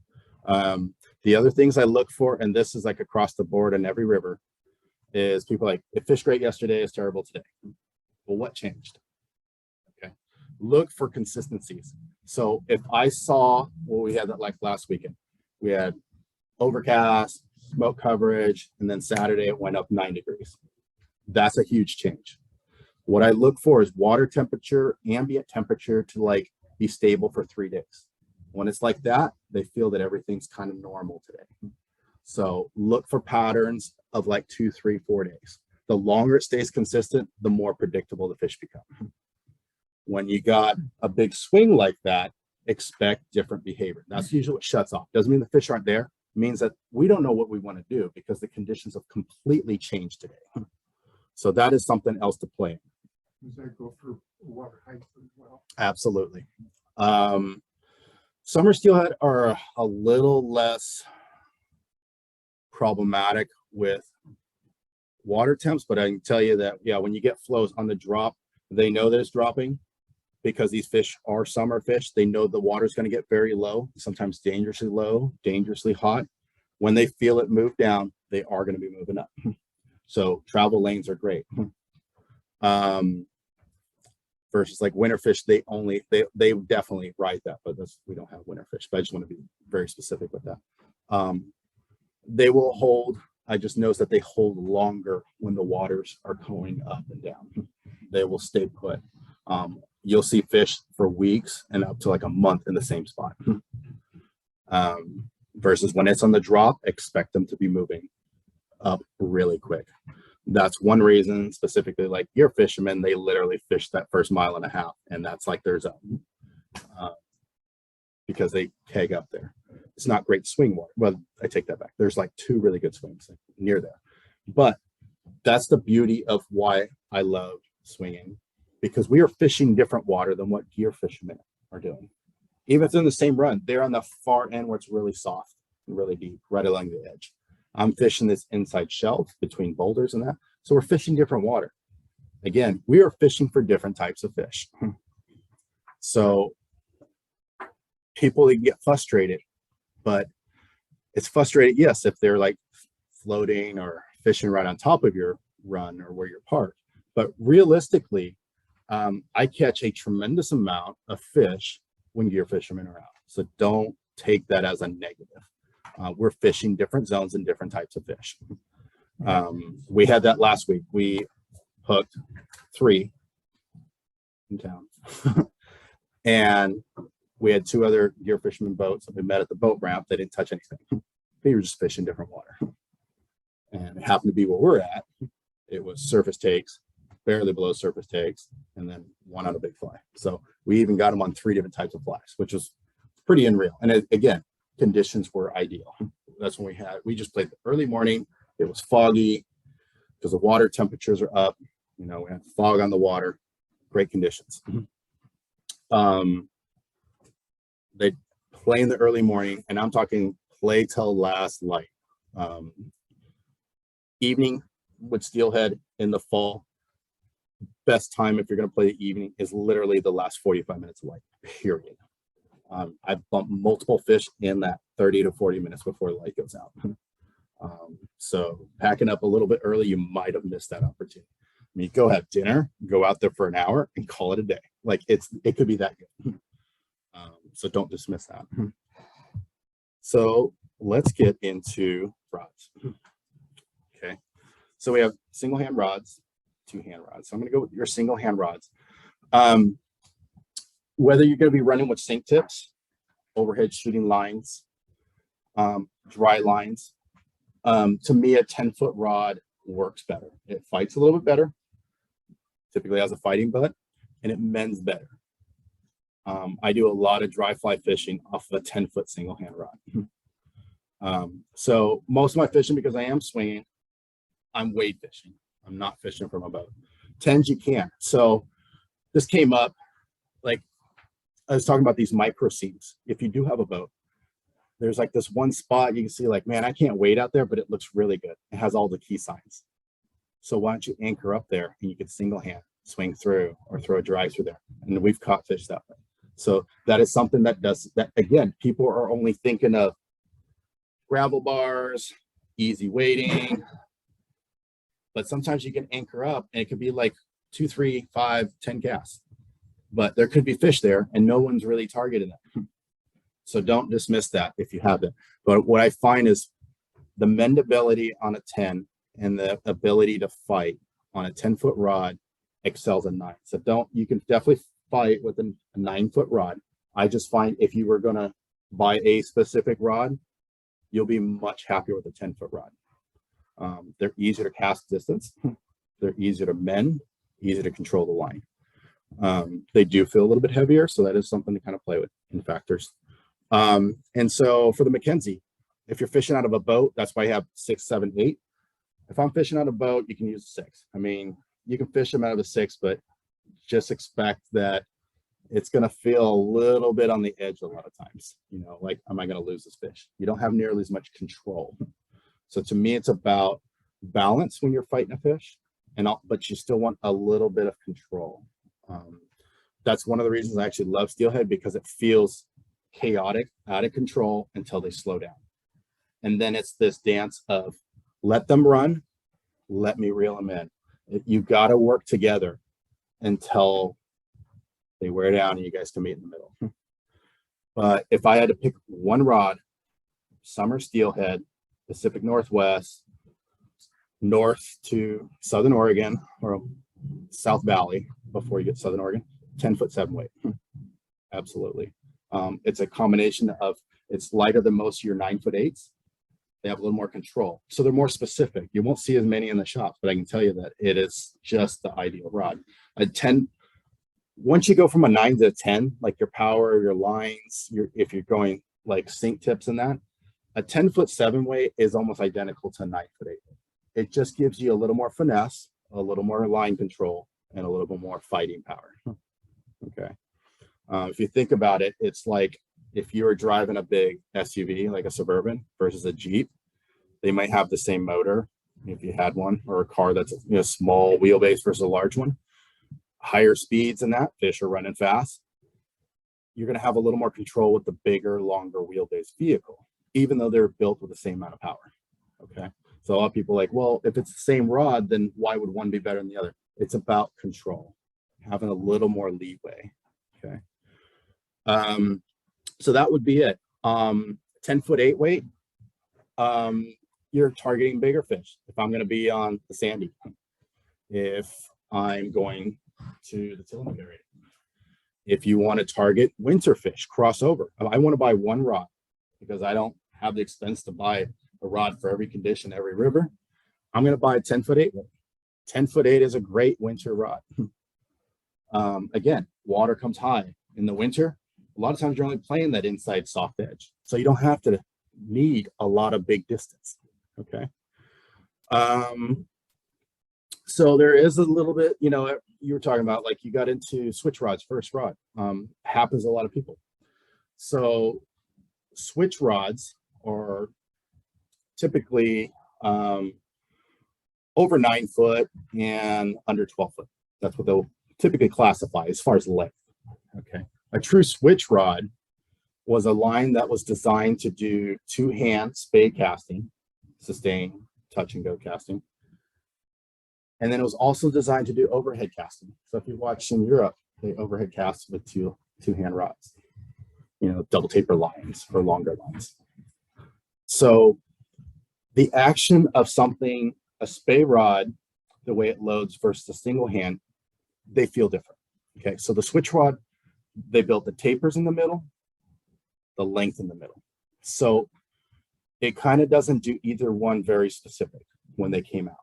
The other things I look for, and this is like across the board in every river, is people like, it fished great yesterday, it's terrible today. Well, what changed? Okay. Look for consistencies. So if I saw, well, we had that like last weekend, we had overcast, smoke coverage, and then Saturday it went up 9 degrees. That's a huge change. What I look for is water temperature, ambient temperature to like be stable for 3 days. When it's like that, they feel that everything's kind of normal today. So look for patterns of like 2, 3, 4 days. The longer it stays consistent, the more predictable the fish become. When you got a big swing like that, expect different behavior. That's usually what shuts off. Doesn't mean the fish aren't there. It means that we don't know what we want to do because the conditions have completely changed today. So that is something else to play in. Does that go for water height as well? Absolutely. Summer steelhead are a little less problematic with water temps, but I can tell you that, yeah, when you get flows on the drop, they know that it's dropping because these fish are summer fish. They know the water's going to get very low, sometimes dangerously low, dangerously hot. When they feel it move down, they are going to be moving up. So travel lanes are great. Versus like winter fish, they definitely ride that, but we don't have winter fish, but I just want to be very specific with that. They will hold. I just noticed that they hold longer when the waters are going up and down. They will stay put. You'll see fish for weeks and up to like a month in the same spot. Versus when it's on the drop, expect them to be moving up really quick. That's one reason specifically, like your fishermen, they literally fish that first 1.5 miles, and that's like their zone because they keg up there. It's not great swing water. Well, I take that back. There's like 2 really good swings near there, but that's the beauty of why I love swinging, because we are fishing different water than what gear fishermen are doing. Even if they're in the same run, they're on the far end where it's really soft and really deep, right along the edge. I'm fishing this inside shelf between boulders and that. So we're fishing different water. Again, we are fishing for different types of fish. So people they get frustrated, but it's frustrating, yes, if they're like floating or fishing right on top of your run or where you're parked. But realistically, I catch a tremendous amount of fish when gear fishermen are out. So don't take that as a negative. We're fishing different zones and different types of fish. We had that last week. We hooked 3 in town. And we had 2 other gear fishermen boats that we met at the boat ramp. They didn't touch anything. We were just fishing different water. And it happened to be where we're at. It was surface takes, barely below surface takes, and then 1 on a big fly. So we even got them on 3 different types of flies, which was pretty unreal. And again, conditions were ideal. That's when we just played the early morning. It was foggy because the water temperatures are up. You know, we had fog on the water, great conditions. They play in the early morning, and I'm talking play till last light. Evening with Steelhead in the fall, best time if you're going to play the evening is literally the last 45 minutes of light, period. I've bumped multiple fish in that 30 to 40 minutes before the light goes out. So packing up a little bit early, you might have missed that opportunity. I mean, go have dinner, go out there for an hour and call it a day. Like it could be that good. So don't dismiss that. So let's get into rods. Okay. So we have single hand rods, 2-hand rods. So I'm going to go with your single hand rods. Whether you're going to be running with sink tips, overhead shooting lines, dry lines, to me, a 10-foot rod works better. It fights a little bit better, typically has a fighting butt, and it mends better. I do a lot of dry fly fishing off of a 10-foot single hand rod. So most of my fishing, because I am swinging, I'm wade fishing. I'm not fishing from a boat. 10s you can. So this came up, like I was talking about these micro seams. If you do have a boat, there's like this one spot you can see like, man, I can't wade out there, but it looks really good. It has all the key signs. So why don't you anchor up there and you can single hand swing through or throw a drag through there. And we've caught fish that way. So that is something that does that. Again, people are only thinking of gravel bars, easy wading, but sometimes you can anchor up and it could be like 2, 3, 5, 10 casts, but there could be fish there and no one's really targeting them. So don't dismiss that if you have it. But what I find is the mendability on a 10 and the ability to fight on a 10-foot rod excels a 9. So you can definitely fight with a 9-foot rod. I just find if you were going to buy a specific rod, you'll be much happier with a 10-foot rod. They're easier to cast distance. They're easier to mend, easier to control the line. They do feel a little bit heavier, so that is something to kind of play with in factors. And so for the McKenzie, if you're fishing out of a boat, that's why I have 6, 7, 8. If I'm fishing out of a boat, you can use a 6. I mean, you can fish them out of a 6, but just expect that it's going to feel a little bit on the edge a lot of times. You know, like, am I going to lose this fish? You don't have nearly as much control. So to me, it's about balance when you're fighting a fish, but you still want a little bit of control. That's one of the reasons I actually love Steelhead, because it feels chaotic, out of control until they slow down. And then it's this dance of let them run, let me reel them in. You got to work together until they wear down and you guys can meet in the middle. But if I had to pick one rod, summer Steelhead, Pacific Northwest, north to Southern Oregon or South Valley before you get to Southern Oregon, 10-foot 7-weight. Absolutely. It's a combination of, it's lighter than most of your 9-foot 8s. They have a little more control. So they're more specific. You won't see as many in the shops, but I can tell you that it is just the ideal rod. A 10, once you go from a 9 to a 10, like your power, your lines, if you're going like sink tips and that, a 10-foot 7-weight is almost identical to a 9-foot 8. It just gives you a little more finesse, a little more line control, and a little bit more fighting power. Okay. If you think about it, it's like if you were driving a big SUV, like a Suburban versus a Jeep, they might have the same motor if you had one, or a car that's, you know, small wheelbase versus a large one. Higher speeds than that, fish are running fast. You're going to have a little more control with the bigger, longer wheelbase vehicle, even though they're built with the same amount of power. Okay. So a lot of people are like, well, if it's the same rod, then why would one be better than the other? It's about control, having a little more leeway. Okay. So that would be it. 10-foot 8 weight. You're targeting bigger fish. If I'm going to be on the Sandy, if I'm going to the Tillamook area, if you want to target winter fish, crossover. I want to buy one rod because I don't have the expense to buy a rod for every condition, every river. I'm going to buy a 10-foot 8 weight. 10-foot 8 is a great winter rod. Again, water comes high in the winter. A lot of times you're only playing that inside soft edge, so you don't have to need a lot of big distance. Okay. So there is a little bit, you know, you were talking about, like, you got into switch rods, first rod. Happens to a lot of people. So switch rods are typically over 9 foot and under 12 foot. That's what they'll typically classify as far as length. Okay. A true switch rod was a line that was designed to do 2-hand spade casting, sustain, touch and go casting. And then it was also designed to do overhead casting. So if you watch in Europe, they overhead cast with two-hand rods, you know, double taper lines or longer lines. So the action of something, a spey rod, the way it loads versus a single hand, they feel different. Okay, so the switch rod, they built the tapers in the middle, the length in the middle. So it kind of doesn't do either one very specific when they came out.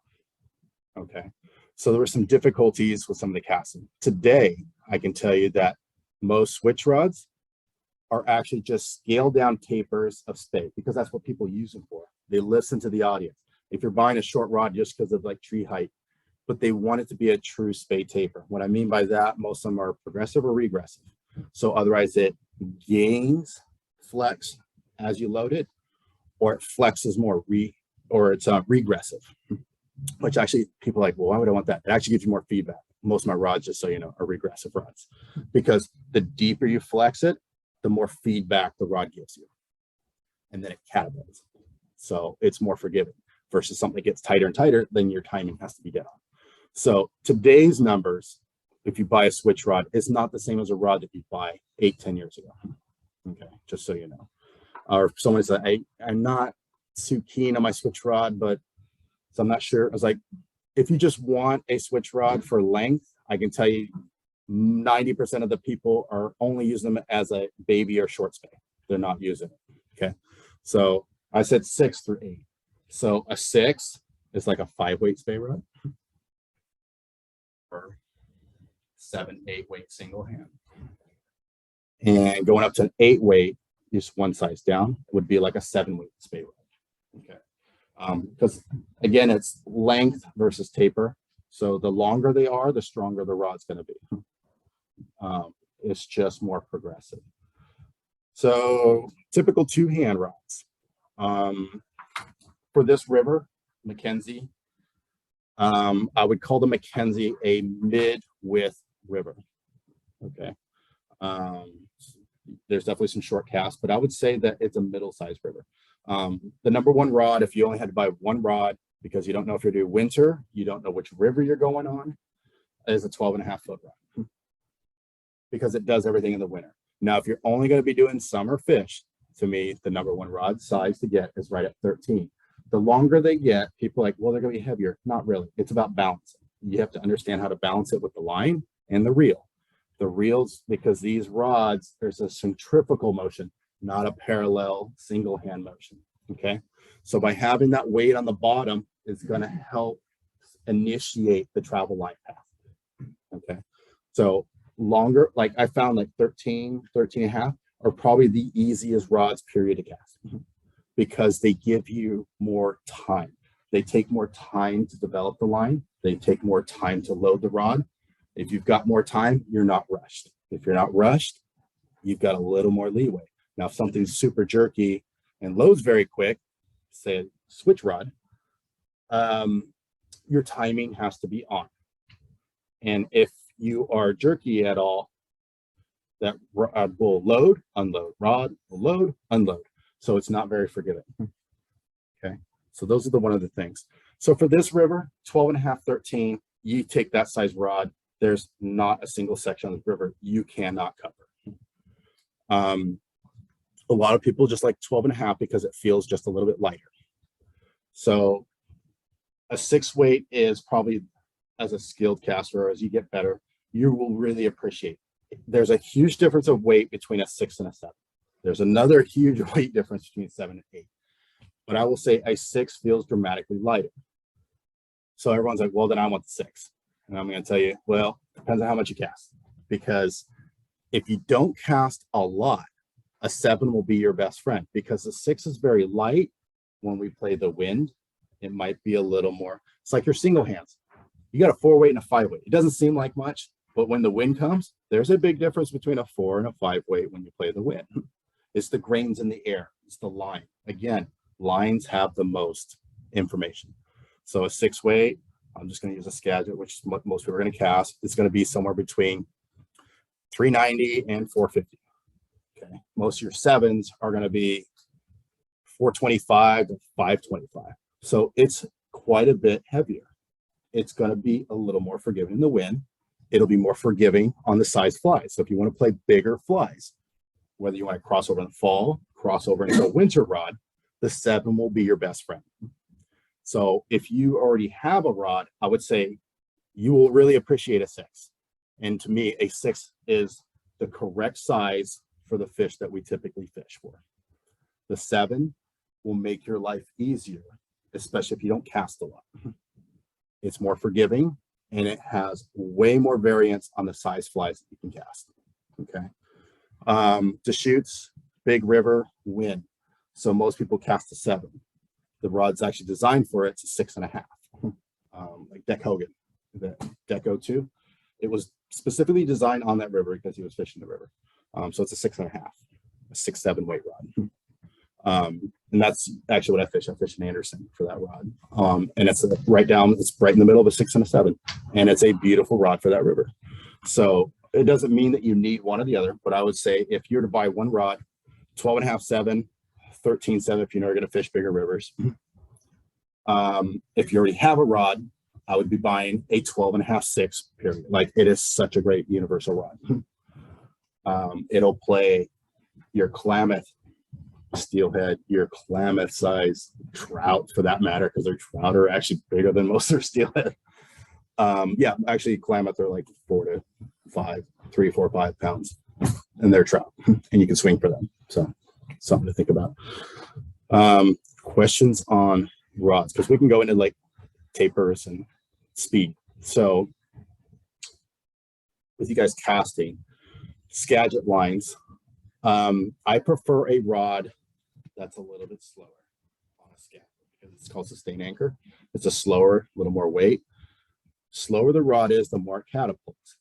Okay, so there were some difficulties with some of the casting. Today, I can tell you that most switch rods are actually just scaled down tapers of spey, because that's what people use them for. They listen to the audience. If you're buying a short rod just because of like tree height, but they want it to be a true spey taper. What I mean by that, most of them are progressive or regressive. So otherwise it gains flex as you load it, or it flexes more, it's regressive, which actually people are like, well, why would I want that? It actually gives you more feedback. Most of my rods, just so you know, are regressive rods, because the deeper you flex it, the more feedback the rod gives you, and then it catapults. So it's more forgiving versus something that gets tighter and tighter, then your timing has to be down. So today's numbers, if you buy a switch rod, it's not the same as a rod that you buy 8-10 years ago. Okay, just so you know. Or someone said, I'm not too keen on my switch rod, but so I'm not sure. I was like, if you just want a switch rod for length, I can tell you 90% of the people are only using them as a baby or short spey. They're not using it. Okay, so I said 6 through 8. So a 6 is like a 5-weight spey rod, or 7-8 weight single hand, and going up to an 8 weight, just one size down, would be like a 7-weight spey rod. Okay, because again, it's length versus taper. So the longer they are, the stronger the rod's going to be. It's just more progressive. So typical 2-hand rods. For this river, McKenzie, I would call the McKenzie a mid-width river. Okay. There's definitely some short casts, but I would say that it's a middle-sized river. The number one rod, if you only had to buy one rod because you don't know if you're doing winter, you don't know which river you're going on, is a 12.5-foot rod, because it does everything in the winter. Now, if you're only going to be doing summer fish, to me, the number one rod size to get is right at 13. The longer they get, people are like, well, they're going to be heavier. Not really. It's about balancing. You have to understand how to balance it with the line and the reel. The reels, because these rods, there's a centrifugal motion, not a parallel single hand motion. Okay. So by having that weight on the bottom is going to help initiate the travel line path. Okay. So longer, like I found like 13 and a half are probably the easiest rods period to cast, because they give you more time. They take more time to develop the line. They take more time to load the rod. If you've got more time, you're not rushed. If you're not rushed, you've got a little more leeway. Now, if something's super jerky and loads very quick, say a switch rod, your timing has to be on. And if you are jerky at all, that rod will load, unload, rod will load, unload. So it's not very forgiving. Okay, so those are one of the things. So for this river, 12.5, 13, you take that size rod, there's not a single section of the river you cannot cover. A lot of people just like 12.5 because it feels just a little bit lighter. So a 6 weight is probably, as a skilled caster, as you get better, you will really appreciate it. There's a huge difference of weight between a 6 and a 7. There's another huge weight difference between 7 and 8. But I will say a 6 feels dramatically lighter. So everyone's like, well, then I want the 6. And I'm going to tell you, well, depends on how much you cast. Because if you don't cast a lot, a 7 will be your best friend, because the 6 is very light. When we play the wind, it might be a little more. It's like your single hands. You got a 4 weight and a 5 weight. It doesn't seem like much, but when the wind comes, there's a big difference between a 4 and a 5 weight when you play the wind. It's the grains in the air. It's the line. Again, lines have the most information. So a 6 weight, I'm just going to use a Skagit, which is what most people are going to cast. It's going to be somewhere between 390 and 450. Okay. Most of your 7s are going to be 425 to 525. So it's quite a bit heavier. It's going to be a little more forgiving in the wind. It'll be more forgiving on the size flies. So if you want to play bigger flies, whether you want to cross over in the fall, cross over into a winter rod, the 7 will be your best friend. So if you already have a rod, I would say you will really appreciate a 6. And to me, a 6 is the correct size for the fish that we typically fish for. The 7 will make your life easier, especially if you don't cast a lot. It's more forgiving, and it has way more variance on the size flies that you can cast. Okay. Deschutes, big river, wind. So most people cast a 7. The rod's actually designed for it. It's a 6.5. Like Deck Hogan, the Deco 2. It was specifically designed on that river because he was fishing the river. So it's a 6.5, a 6-7 weight rod. And that's actually what I fish. I fish in Anderson for that rod. And it's right in the middle of a 6 and a 7. And it's a beautiful rod for that river. So it doesn't mean that you need one or the other, but I would say if you're to buy one rod, 12.5, 7, 13, 7, if you're not going to fish bigger rivers. If you already have a rod, I would be buying a 12.5, 6, period. Like, it is such a great universal rod. It'll play your Klamath steelhead, your Klamath size trout for that matter, because their trout are actually bigger than most of their steelhead. Yeah, actually Klamath are like 3, 4, 5 pounds, and they're trout, and you can swing for them. So something to think about. Questions on rods, because we can go into like tapers and speed. So with you guys casting Skagit lines, I prefer a rod that's a little bit slower on a Skagit because it's called sustain anchor. It's a slower, little more weight. Slower the rod is, the more it catapults.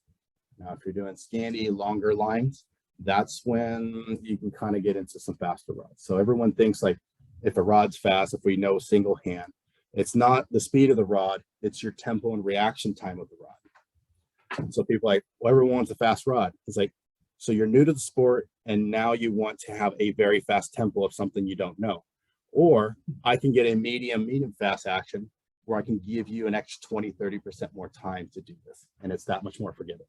Now, if you're doing scanty, longer lines, that's when you can kind of get into some faster rods. So everyone thinks like if a rod's fast, if we know single hand, it's not the speed of the rod, it's your tempo and reaction time of the rod. So people are like, well, everyone wants a fast rod. It's like, so you're new to the sport and now you want to have a very fast tempo of something you don't know. Or I can get a medium fast action where I can give you an extra 20, 30% more time to do this. And it's that much more forgiving.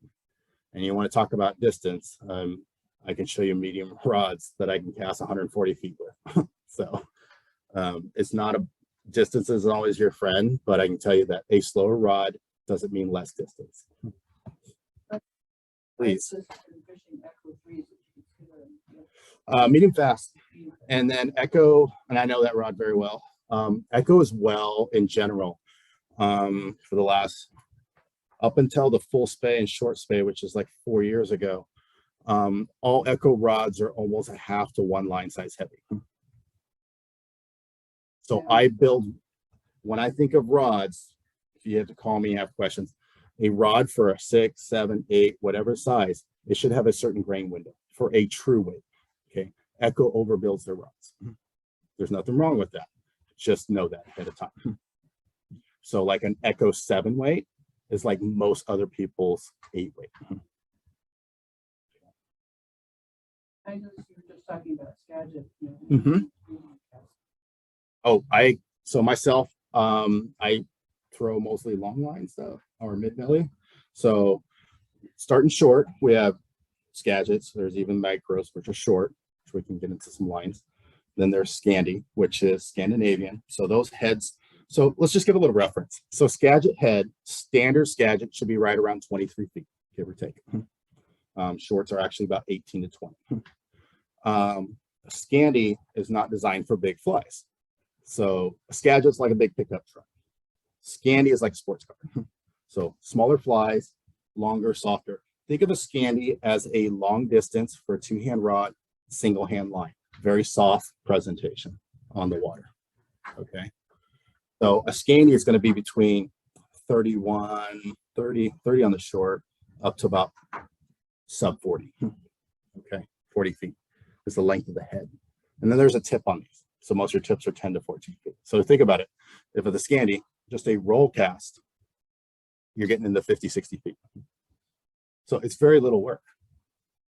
And you want to talk about distance, I can show you medium rods that I can cast 140 feet with. So it's not distance isn't always your friend, but I can tell you that a slower rod doesn't mean less distance. Please. Medium fast, and then Echo, and I know that rod very well. Echo as well in general for the last, up until the full spay and short spay, which is like 4 years ago, all Echo rods are almost a half to 1 line size heavy. So I build, when I think of rods, if you have to call me and have questions, a rod for a 6, 7, 8, whatever size, it should have a certain grain window, for a true weight. Okay, Echo overbuilds their rods. There's nothing wrong with that. Just know that ahead of time. So like an Echo 7 weight is like most other people's 8 weight. I noticed you were just talking about Skagit. Mhm. Oh, so myself, I throw mostly long line stuff or mid belly. So starting short, we have Skagits. There's even micros, which are short, which we can get into some lines. Then there's Scandi, which is Scandinavian. So those heads. So let's just give a little reference. So Skagit head, standard Skagit should be right around 23 feet, give or take. Shorts are actually about 18 to 20. Scandi is not designed for big flies. So a Skagit's like a big pickup truck. Scandi is like a sports car. So smaller flies, longer, softer. Think of a Scandi as a long distance for a 2-hand rod, single hand line. Very soft presentation on the water. Okay. So a Scandi is going to be between 30 on the short, up to about sub 40. Okay, 40 feet is the length of the head. And then there's a tip on these. So most of your tips are 10 to 14 feet. So think about it. If with a Scandi, just a roll cast, you're getting into 50, 60 feet. So it's very little work.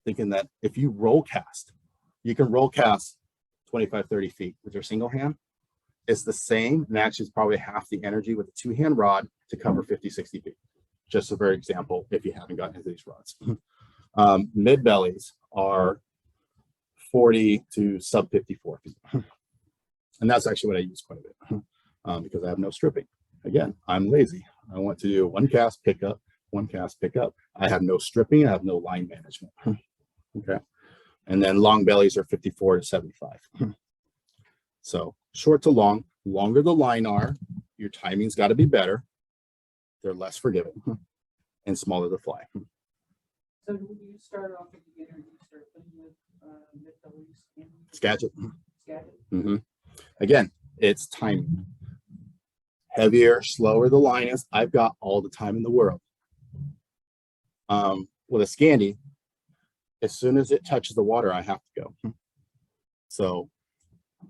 Thinking that if you roll cast, you can roll cast 25, 30 feet with your single hand. It's the same, and actually it's probably half the energy with a 2-hand rod to cover 50, 60 feet. Just a very example, if you haven't gotten into these rods. Mid bellies are 40 to sub 54 feet. And that's actually what I use quite a bit because I have no stripping. Again, I'm lazy. I want to do one cast pickup, one cast pickup. I have no stripping. I have no line management. Okay. And then long bellies are 54 to 75. So short to long, longer the line are, your timing's got to be better. They're less forgiving and smaller the fly. So when you start off at the beginner, you start playing with mid-bellies and Skagit. Skagit. Again, it's timing. Heavier, slower the line is. I've got all the time in the world. With a Scandi, as soon as it touches the water, I have to go. So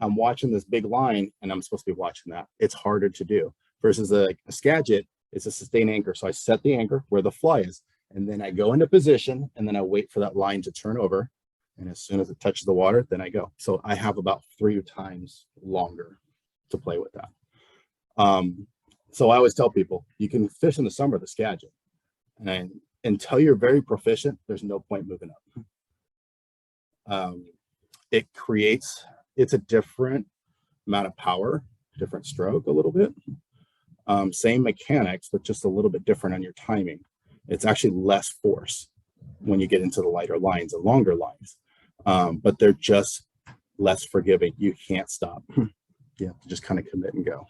I'm watching this big line and I'm supposed to be watching that. It's harder to do versus a Skagit. It's a sustained anchor. So I set the anchor where the fly is, and then I go into position and then I wait for that line to turn over. And as soon as it touches the water, then I go. So I have about 3 times longer to play with that. So I always tell people, you can fish in the summer the Skagit. And until you're very proficient, there's no point moving up. It's a different amount of power, different stroke a little bit. Same mechanics, but just a little bit different on your timing. It's actually less force when you get into the lighter lines and longer lines. But they're just less forgiving. You can't stop. You have to just kind of commit and go.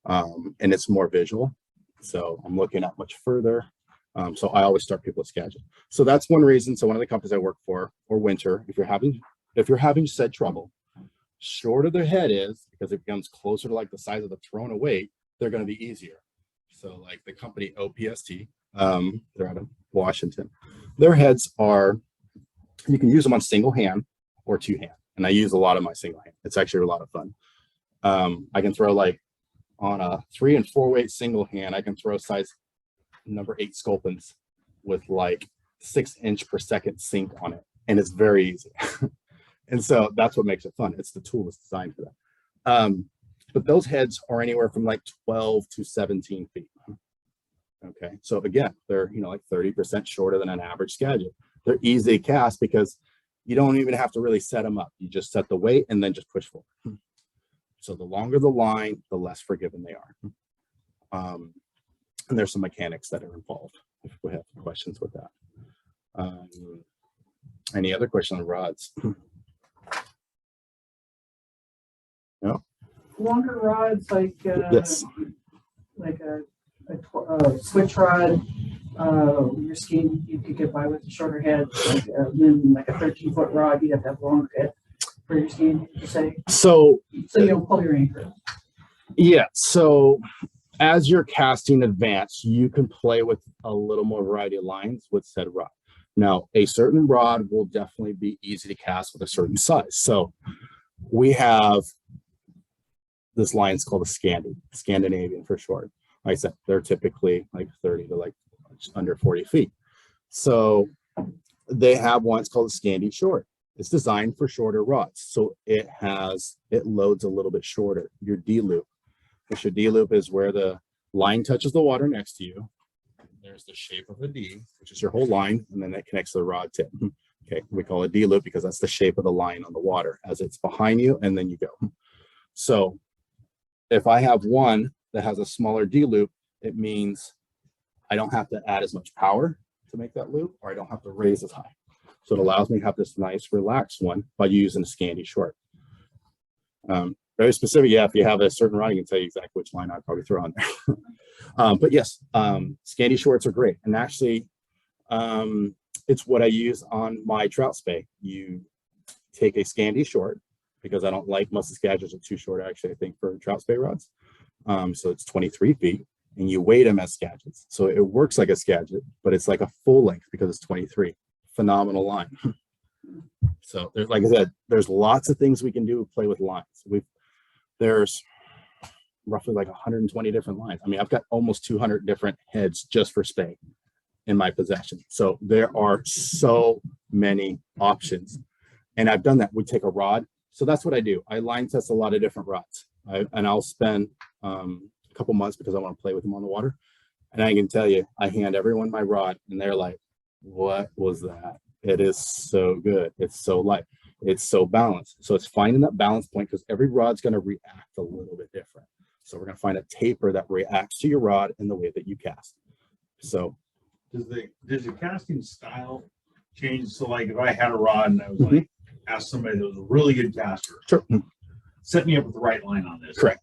And it's more visual. So I'm looking at much further. So I always start people at Skagit. So that's one reason. So one of the companies I work for, or Winter, if you're having said trouble, shorter their head is, because it becomes closer to like the size of the thrown weight, they're going to be easier. So like the company OPST, they're out of Washington. Their heads are, you can use them on single hand or 2-hand. And I use a lot of my single hand. It's actually a lot of fun. I can throw like on a 3 and 4 weight single hand, I can throw size number 8 sculpins with like 6 inch per second sink on it. And it's very easy. And so that's what makes it fun. It's the tool that's designed for that. But those heads are anywhere from like 12 to 17 feet. Okay. So again, they're, like 30% shorter than an average Skagit. They're easy to cast because you don't even have to really set them up. You just set the weight and then just push forward. So the longer the line, the less forgiving they are. And there's some mechanics that are involved if we have questions with that. Any other questions on rods? No? Longer rods like Yes. like a switch rod. Your skin, you could get by with a shorter head. Then like a 13-foot rod, you have to have a longer head for your skin. You say So you don't pull your anchor. yeah. So as you're casting advanced, you can play with a little more variety of lines with said rod. Now, a certain rod will definitely be easy to cast with a certain size. So we have this line, it's called a Scandinavian for short. Like I said, they're typically like 30 to like under 40 feet. So they have one, it's called a Scandi short. It's designed for shorter rods. So it loads a little bit shorter. Your D loop, which your D loop is where the line touches the water next to you. There's the shape of a D, which is your whole line, and then that connects to the rod tip. Okay, we call it D loop because that's the shape of the line on the water as it's behind you, and then you go. So if I have one that has a smaller D loop, it means I don't have to add as much power to make that loop, or I don't have to raise as high. So it allows me to have this nice relaxed one by using a Scandi short. Very specific, yeah, if you have a certain rod, I can tell you exactly which line I'd probably throw on there. But yes, Scandi shorts are great. And actually, it's what I use on my trout spay. You take a Scandi short, because I don't like most of the Skagits are too short, actually, I think, for trout spay rods. So it's 23 feet, and you weight them as Skagits. So it works like a Skagit, but it's like a full length because it's 23. Phenomenal line. So there's, like I said, there's lots of things we can do to play with lines. There's roughly like 120 different lines. I mean, I've got almost 200 different heads just for spay in my possession. So there are so many options. And I've done that. We take a rod. So that's what I do. I line test a lot of different rods. And I'll spend a couple months because I want to play with them on the water. And I can tell you, I hand everyone my rod and they're like, what was that? It is so good. It's so light. It's so balanced. So it's finding that balance point because every rod's going to react a little bit different. So we're going to find a taper that reacts to your rod in the way that you cast. So Does the casting style change? So like if I had a rod and I was like, asked somebody that was a really good caster, sure. Set me up with the right line on this. Correct.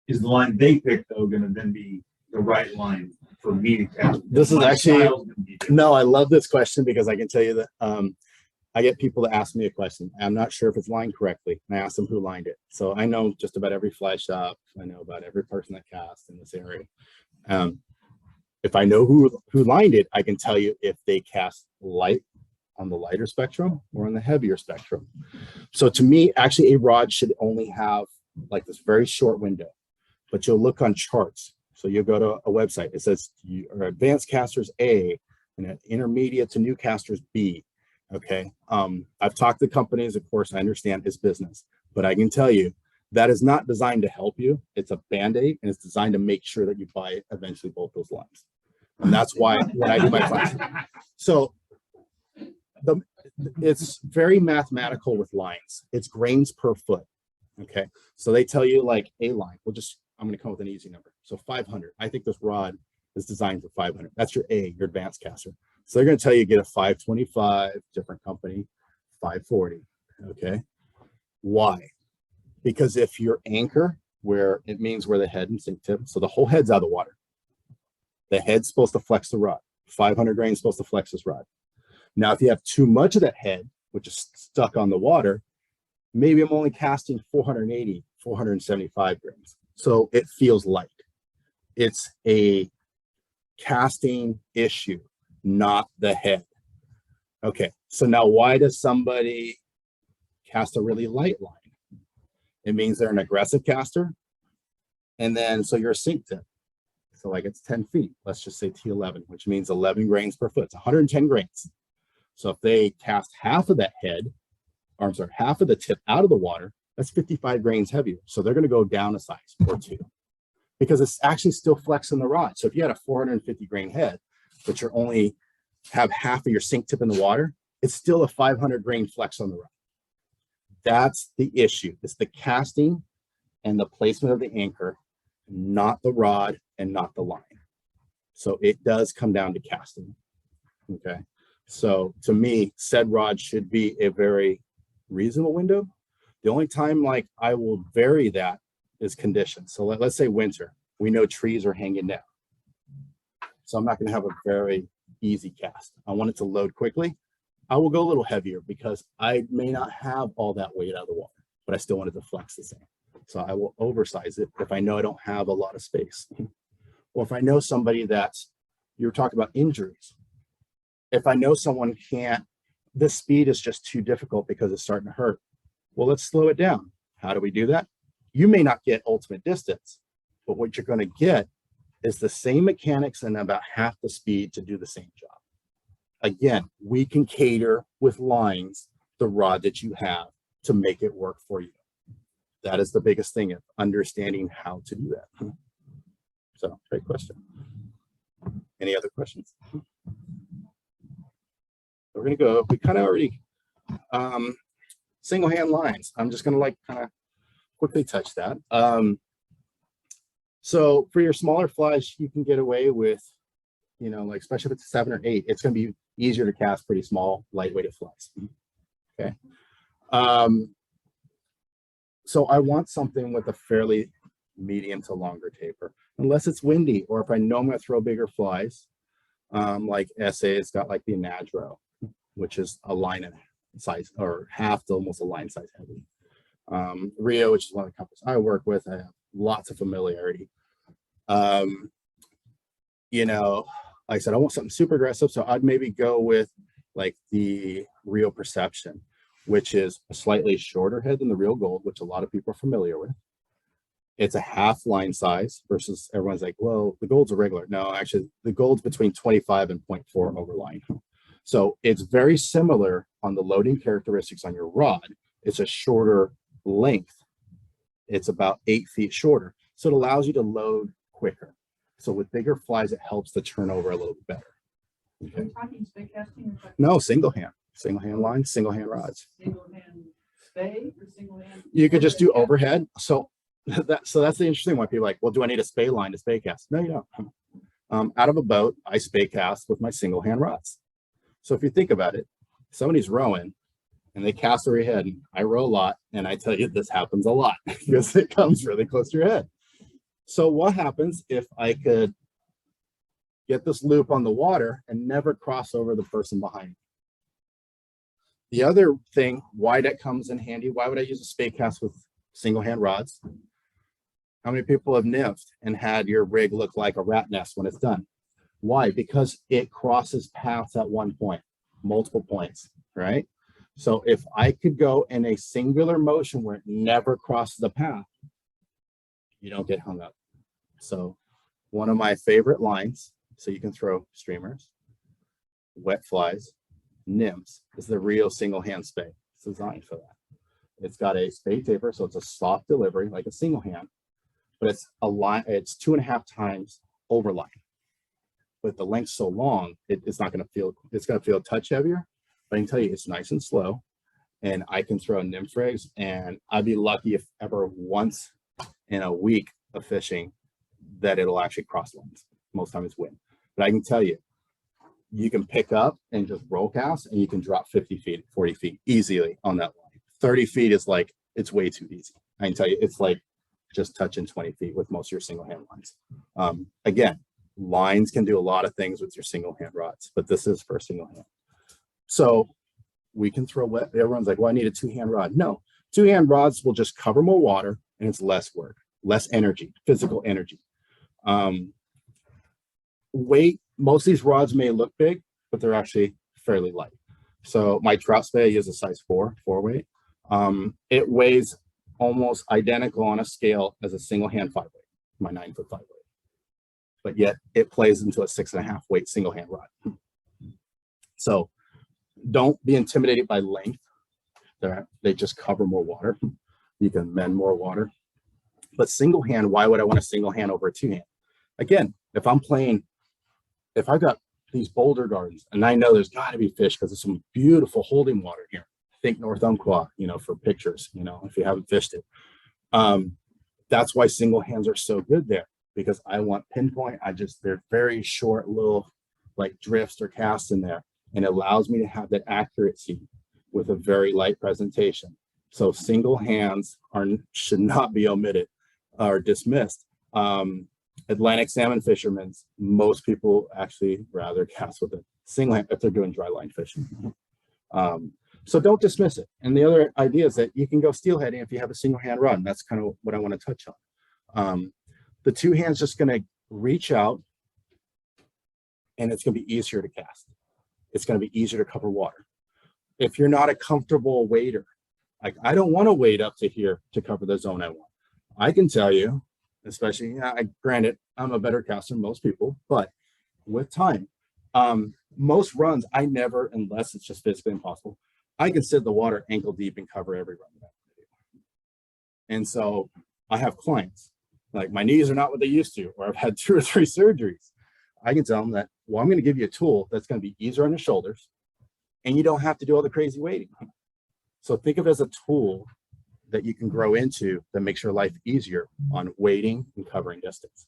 Is the line they pick though going to then be the right line for me to cast? This is My actually, style's gonna be different. no, I love this question because I can tell you that I get people to ask me a question. I'm not sure if it's lined correctly. And I ask them who lined it. So I know just about every fly shop. I know about every person that casts in this area. If I know who lined it, I can tell you if they cast light on the lighter spectrum or on the heavier spectrum. So to me, actually a rod should only have like this very short window, but you'll look on charts. So you'll go to a website. It says you are advanced casters A and an intermediate to new casters B. Okay. I've talked to companies, of course, I understand it's business, but I can tell you that is not designed to help you. It's a band-aid and it's designed to make sure that you buy eventually both those lines. And that's why when I do my class. So it's very mathematical with lines. It's grains per foot. Okay. So they tell you like a line, I'm going to come with an easy number. So 500. I think this rod is designed for 500. That's your A, your advanced caster. So they're going to tell you get a 525, different company, 540. Okay. Why? Because if your anchor, where it means where the head and sink tip, so the whole head's out of the water. The head's supposed to flex the rod. 500 grains is supposed to flex this rod. Now, if you have too much of that head, which is stuck on the water, maybe I'm only casting 480, 475 grains. So it feels light. It's a casting issue, not the head. Okay, so now why does somebody cast a really light line? It means they're an aggressive caster. And then, so you're a sink tip. So like it's 10 feet, let's just say T11, which means 11 grains per foot. It's 110 grains. So if they cast half of that head, or I'm sorry, half of the tip out of the water, that's 55 grains heavier. So they're going to go down a size or two because it's actually still flexing the rod. So if you had a 450 grain head, but you're only have half of your sink tip in the water, it's still a 500 grain flex on the rod. That's the issue. It's the casting and the placement of the anchor, not the rod and not the line. So it does come down to casting. Okay. So to me, said rod should be a very reasonable window. The only time like I will vary that is conditions. So let's say winter, we know trees are hanging down. So I'm not going to have a very easy cast. I want it to load quickly. I will go a little heavier because I may not have all that weight out of the water, but I still want it to flex the same. So I will oversize it if I know I don't have a lot of space. Or if I know somebody that's, you're talking about injuries. if I know someone can't, the speed is just too difficult because it's starting to hurt. Well, let's slow it down. How do we do that? You may not get ultimate distance, but what you're going to get is the same mechanics and about half the speed to do the same job. Again, we can cater with lines the rod that you have to make it work for you. That is the biggest thing, of understanding how to do that. So, great question. Any other questions? We're going to go, we kind of already, single hand lines. I'm just going to like kind of quickly touch that. So for your smaller flies, you can get away with, you know, like, especially if it's 7 or 8, it's going to be easier to cast pretty small, lightweighted flies. Okay. So I want something with a fairly medium to longer taper, unless it's windy, or if I know I'm going to throw bigger flies, like SA, it's got like the Anadro, which is a line and size, or half to almost a line size heavy. Rio, which is one of the companies I work with, I have lots of familiarity. You know, like I said, I want something super aggressive, so I'd maybe go with like the Rio Perception, which is a slightly shorter head than the Real Gold, which a lot of people are familiar with. It's a half line size versus everyone's like, well, the Gold's a regular. No, actually, the Gold's between 25 and 0.4 overline. So it's very similar on the loading characteristics on your rod. It's a shorter length. It's about 8 feet shorter. So it allows you to load quicker. So with bigger flies, it helps the turnover a little bit better. Are you talking spay casting or No, single hand lines, single hand rods. single hand spay or single hand? You could just do overhead. So that's the interesting one. People are like, well, do I need a spay line to spay cast? No, you don't. Out of a boat, I spay cast with my single hand rods. So if you think about it, somebody's rowing and they cast over your head. I row a lot, and I tell you this happens a lot because it comes really close to your head. So what happens if I could get this loop on the water and never cross over the person behind me? The other thing, why that comes in handy, why would I use a spay cast with single hand rods? How many people have nymphed and had your rig look like a rat nest when it's done? Why? Because it crosses paths at one point, multiple points, right? So if I could go in a singular motion where it never crosses the path, you don't get hung up. So one of my favorite lines, so you can throw streamers, wet flies, nymphs, is the Rio single hand spay. It's designed for that. It's got a spay taper, so it's a soft delivery like a single hand, but it's a line, it's 2.5 times overline. But the length's so long, it's not going to feel, it's going to feel a touch heavier, but I can tell you it's nice and slow, and I can throw nymph rigs, and I'd be lucky if ever once in a week of fishing that it'll actually cross lines. Most times it's wind. But I can tell you, you can pick up and just roll cast, and you can drop 50 feet, 40 feet easily on that line. 30 feet is like, it's way too easy. I can tell you, it's like just touching 20 feet with most of your single hand lines. Again, lines can do a lot of things with your single hand rods, but this is for single hand. So we can throw wet. Everyone's like, well, I need a 2-hand rod. No, 2-hand rods will just cover more water, and it's less work, less energy, physical energy. Weight, most of these rods may look big, but they're actually fairly light. So my trout spay, I use a size 4 weight. It weighs almost identical on a scale as a single hand 5 weight, my 9-foot 5 weight. But yet it plays into a 6.5 weight single hand rod. So don't be intimidated by length. They just cover more water. You can mend more water. But single hand, why would I want a single hand over a 2-hand? Again, if I'm playing, if I've got these boulder gardens and I know there's got to be fish because there's some beautiful holding water here. Think North Umpqua, you know, for pictures, you know, if you haven't fished it. That's why single hands are so good there, because I want pinpoint. They're very short little like drifts or casts in there, and it allows me to have that accuracy with a very light presentation. So single hands should not be omitted or dismissed. Atlantic salmon fishermen, most people actually rather cast with a single hand if they're doing dry line fishing. So don't dismiss it. And the other idea is that you can go steelheading if you have a single hand rod. And that's kind of what I want to touch on. The 2-hand's just going to reach out, and it's going to be easier to cast. it's going to be easier to cover water. If you're not a comfortable wader, like I don't want to wade up to here to cover the zone I want. I can tell you, especially, granted, I'm a better caster than most people, but with time, most runs, I never, unless it's just physically impossible, I can sit in the water ankle deep and cover every run that I do. And so I have clients, like my knees are not what they used to, or I've had 2 or 3 surgeries. I can tell them that, well, I'm going to give you a tool that's going to be easier on your shoulders, and you don't have to do all the crazy wading. So think of it as a tool that you can grow into that makes your life easier on wading and covering distance.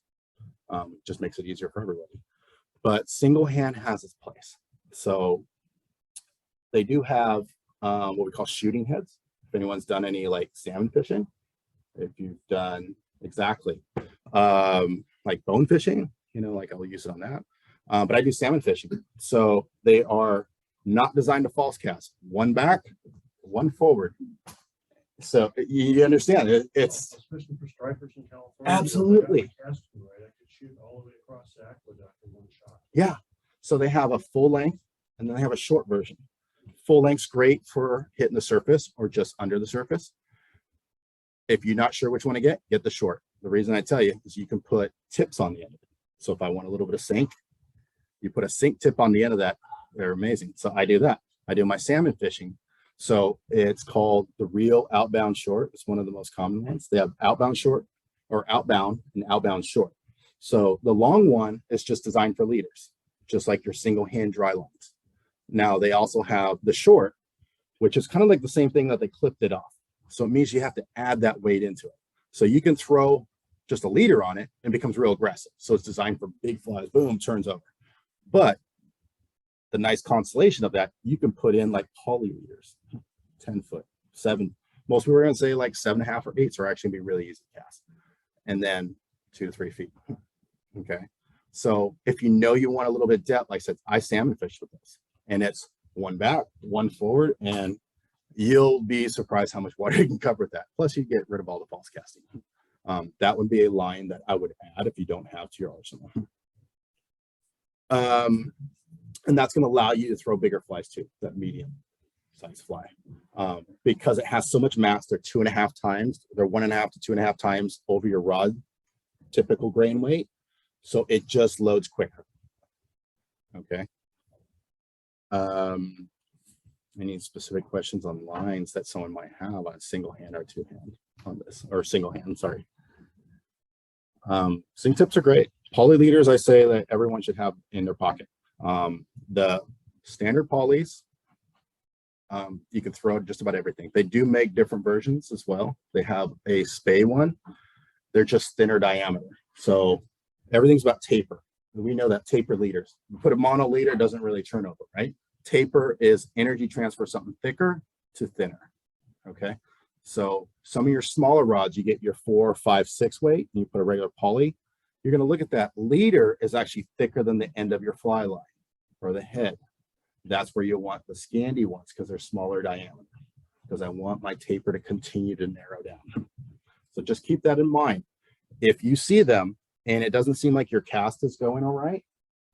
Just makes it easier for everybody. But single hand has its place. So they do have what we call shooting heads. If anyone's done any like salmon fishing, if you've done exactly like bone fishing, you know, like I'll use it on that. But I do salmon fishing. So they are not designed to false cast. One back, one forward. So you understand it's Especially for stripers in California. Absolutely. Casting, right? I could shoot all the way across the aqueduct in one shot. Yeah. So they have a full length and then they have a short version. Full length's great for hitting the surface or just under the surface. If you're not sure which one to get the short. The reason I tell you is you can put tips on the end of it. So if I want a little bit of sink, you put a sink tip on the end of that. They're amazing. So I do that. I do my salmon fishing. So it's called the Real Outbound Short. It's one of the most common ones. They have outbound short or outbound and outbound short. So the long one is just designed for leaders, just like your single hand dry lines. Now they also have the short, which is kind of like the same thing that they clipped it off. So it means you have to add that weight into it. So you can throw just a leader on it and it becomes real aggressive. So it's designed for big flies, boom, turns over. But the nice constellation of that, you can put in like poly leaders, 10 foot, 7. Most people are going to say like 7.5 or 8 are actually be really easy to cast. And then 2 to 3 feet. Okay. So if you know you want a little bit of depth, like I said, I salmon fish with this. And it's one back, one forward, and you'll be surprised how much water you can cover with that. Plus you get rid of all the false casting. That would be a line that I would add if you don't have to your arsenal. And that's going to allow you to throw bigger flies too, that medium size fly. Because it has so much mass, they're 2.5 times, they're 1.5 to 2.5 times over your rod, typical grain weight. So it just loads quicker. Okay. Any specific questions on lines that someone might have on single hand or 2-hand on this, or single hand, sorry. Sink tips are great. Poly leaders, I say that everyone should have in their pocket. The standard polys, you can throw just about everything. They do make different versions as well. They have a spay one. They're just thinner diameter. So everything's about taper. We know that taper leaders. You put a mono leader, it doesn't really turn over, right? Taper is energy transfer, something thicker to thinner. Okay. So some of your smaller rods, you get your 4, 5, 6 weight, and you put a regular poly. You're going to look at that leader is actually thicker than the end of your fly line or the head. That's where you want the Scandi ones because they're smaller diameter, because I want my taper to continue to narrow down. So just keep that in mind. If you see them and it doesn't seem like your cast is going all right,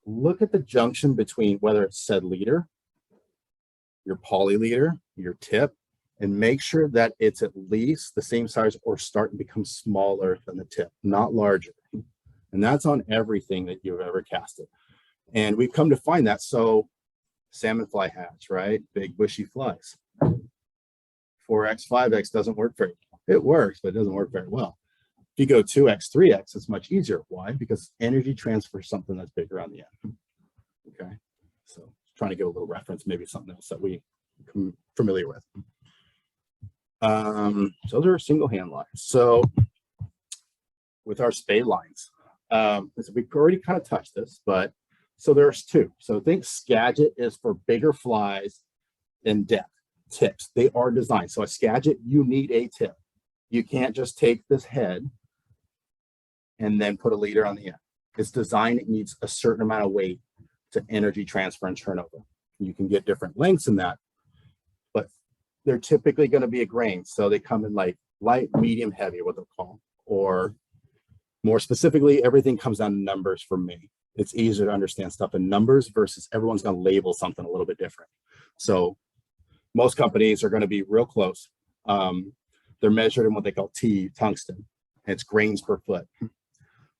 look at the junction between whether it's said leader, your poly leader, your tip, and make sure that it's at least the same size or starting to become smaller than the tip, not larger. And that's on everything that you've ever casted. And we've come to find that. So salmon fly hatch, right? Big bushy flies. 4X, 5X doesn't work very well. It works, but it doesn't work very well. If you go 2X, 3X, it's much easier. Why? Because energy transfers something that's bigger on the end. Okay. So trying to get a little reference, maybe something else that we come familiar with. So those are single hand lines. So with our spay lines, we've already kind of touched this, but so there's 2. So think Skagit is for bigger flies in depth. Tips, they are designed. So a Skagit, you need a tip. You can't just take this head and then put a leader on the end. It's designed, it needs a certain amount of weight to energy transfer and turnover. You can get different lengths in that, but they're typically going to be a grain. So they come in like light, medium, heavy, what they'll call, or more specifically, everything comes down to numbers for me. It's easier to understand stuff in numbers versus everyone's going to label something a little bit different. So most companies are going to be real close. They're measured in what they call tungsten. And it's grains per foot.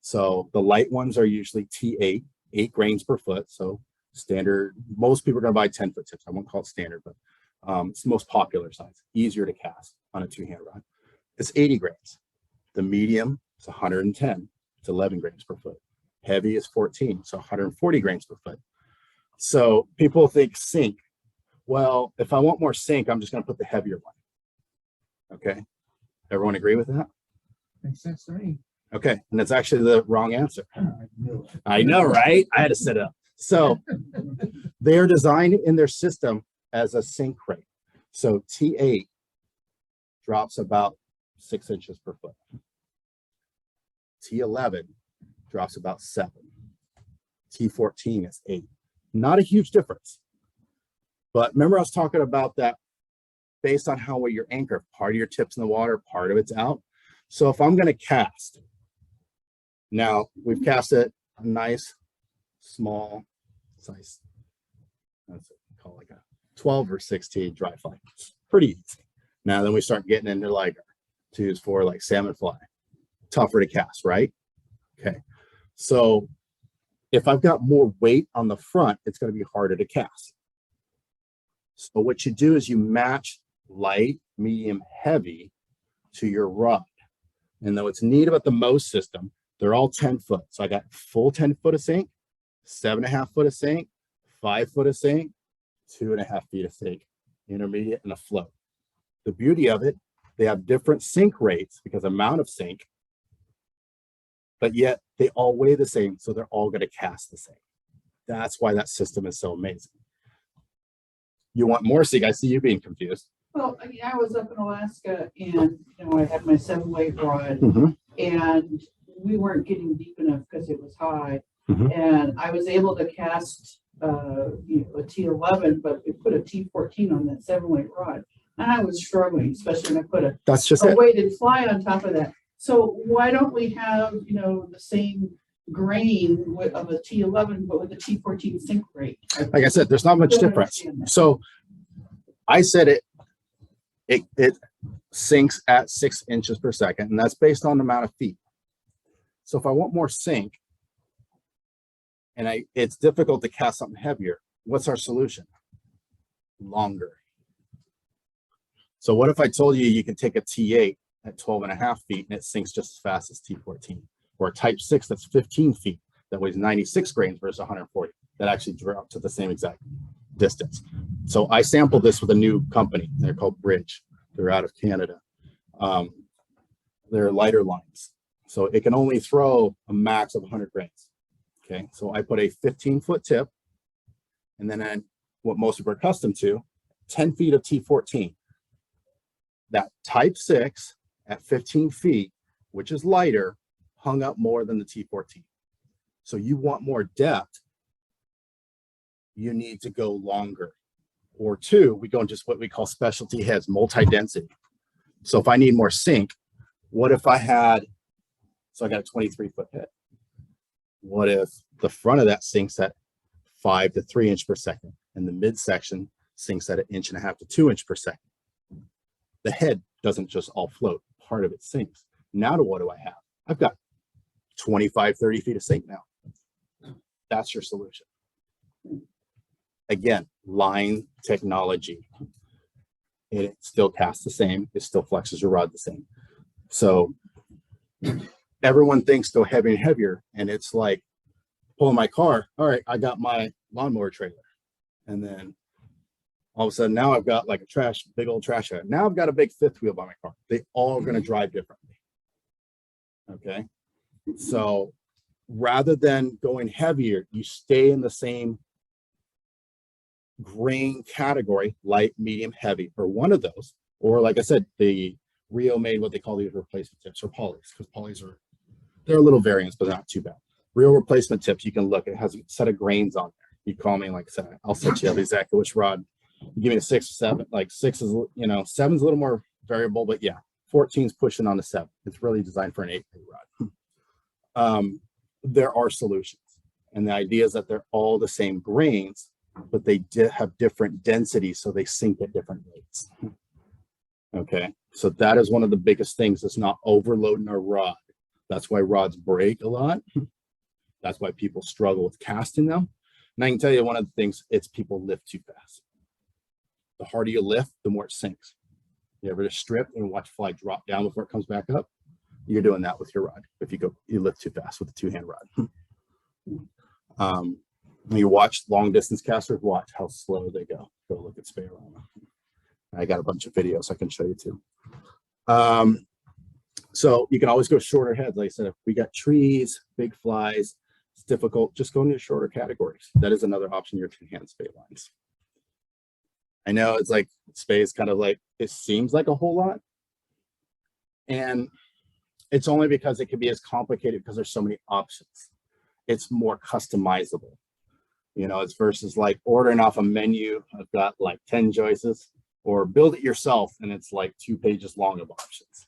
So the light ones are usually T8, 8 grains per foot. So standard, most people are going to buy 10-foot tips. I won't call it standard, but it's the most popular size, easier to cast on a 2-hand rod. It's 80 grains. The medium is 110. It's 11 grains per foot. Heavy is 14, so 140 grains per foot. So people think sink. Well, if I want more sink, I'm just going to put the heavier one. Okay. Everyone agree with that? Makes sense to me. Okay. And that's actually the wrong answer. I knew it. I know, right? I had to set it up. So they're designed in their system as a sink rate. So T8 drops about 6 inches per foot. T11 drops about 7. T14 is 8. Not a huge difference. But remember I was talking about that based on how well you're anchored. Part of your tip's in the water, part of it's out. So if I'm going to cast, now we've casted a nice small size, that's what we call like a 12 or 16 dry fly. Pretty easy. Now then we start getting into like 2s for like salmon fly. Tougher to cast, right? Okay. So if I've got more weight on the front, it's going to be harder to cast. So what you do is you match light, medium, heavy to your rod. And though it's neat about the Mohs system, they're all 10 foot. So I got full 10 foot of sink, 7.5 foot of sink, 5 foot of sink, 2.5 feet of sink, intermediate, and a float. The beauty of it, they have different sink rates because amount of sink, but yet they all weigh the same. So they're all going to cast the same. That's why that system is so amazing. You want more sink? I see you being confused. Well, I mean, I was up in Alaska and, I had my 7-weight rod and we weren't getting deep enough because it was high. And I was able to cast, a T11, but we put a T14 on that 7-weight rod. And I was struggling, especially when I put That's just a it. weighted fly on top of that. So why don't we have, the same grain of a T11, but with a T14 sink rate? Like I said, there's not much Don't difference. understand that. So I said it sinks at 6 inches per second, and that's based on the amount of feet. So if I want more sink, and it's difficult to cast something heavier, what's our solution? Longer. So what if I told you can take a T8 at 12.5 feet and it sinks just as fast as T14, or a type 6 that's 15 feet that weighs 96 grains versus 140 that actually dropped to the same exact distance. So I sampled this with a new company. They're called Bridge. They're out of Canada. They're lighter lines. So it can only throw a max of 100 grains. Okay, so I put a 15-foot tip, and then what most people are accustomed to, 10 feet of T14. That type 6 at 15 feet, which is lighter, hung up more than the T14. So you want more depth, you need to go longer. Or 2, we go into just what we call specialty heads, multi-density. So if I need more sink, what if I had, so I got a 23-foot head. What if the front of that sinks at 5 to 3 inch per second, and the midsection sinks at 1.5 inches to 2 inches per second? The head doesn't just all float, part of it sinks. Now what do I have? I've got 25, 30 feet of sink now. That's your solution. Again, line technology. It still casts the same. It still flexes your rod the same. So everyone thinks go heavier and heavier, and it's like pulling my car. All right, I got my lawnmower trailer, and then all of a sudden now I've got like a big old trash head. Now I've got a big 5th wheel by my car. They all going to drive differently. Okay, so rather than going heavier, you stay in the same grain category, light, medium, heavy, or one of those. Or like I said, the Rio made what they call these replacement tips, or polys, because polys they're a little variants, but not too bad. Real replacement tips, you can look, it has a set of grains on there. You call me, like I said, I'll set you up exactly which rod. You give me a 6 or 7, like 6 is, 7's a little more variable, but yeah, 14's pushing on the 7. It's really designed for an 8-weight rod. There are solutions, And the idea is that they're all the same grains, but they have different densities, so they sink at different rates. Okay, so that is one of the biggest things, is not overloading our rod. That's why rods break a lot. That's why people struggle with casting them. And I can tell you one of the things, it's people lift too fast. The harder you lift, the more it sinks. You ever just strip and watch fly drop down before it comes back up? You're doing that with your rod. If you lift too fast with a 2-hand rod. When you watch long distance casters, watch how slow they go. Go look at Flahery. I got a bunch of videos I can show you too. So you can always go shorter heads. Like I said, if we got trees, big flies, it's difficult, just go into shorter categories. That is another option, your 2-hand spay lines. I know it's like spay is kind of like, it seems like a whole lot. And it's only because it can be as complicated because there's so many options. It's more customizable. You know, it's versus like ordering off a menu. I've got like 10 choices, or build it yourself and it's like 2 pages long of options.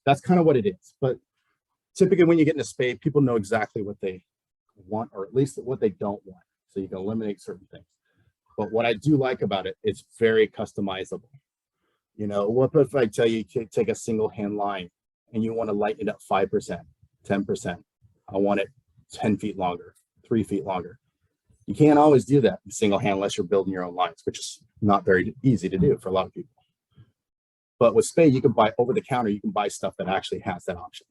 That's kind of what it is. But typically when you get into spay, people know exactly what they want, or at least what they don't want. So you can eliminate certain things. But what I do like about it, it's very customizable. You know, what if I tell you to take a single hand line and you want to lighten it up 5%, 10%. I want it 10 feet longer, 3 feet longer. You can't always do that in single hand unless you're building your own lines, which is not very easy to do for a lot of people. But with spay, you can buy over the counter, you can buy stuff that actually has that option.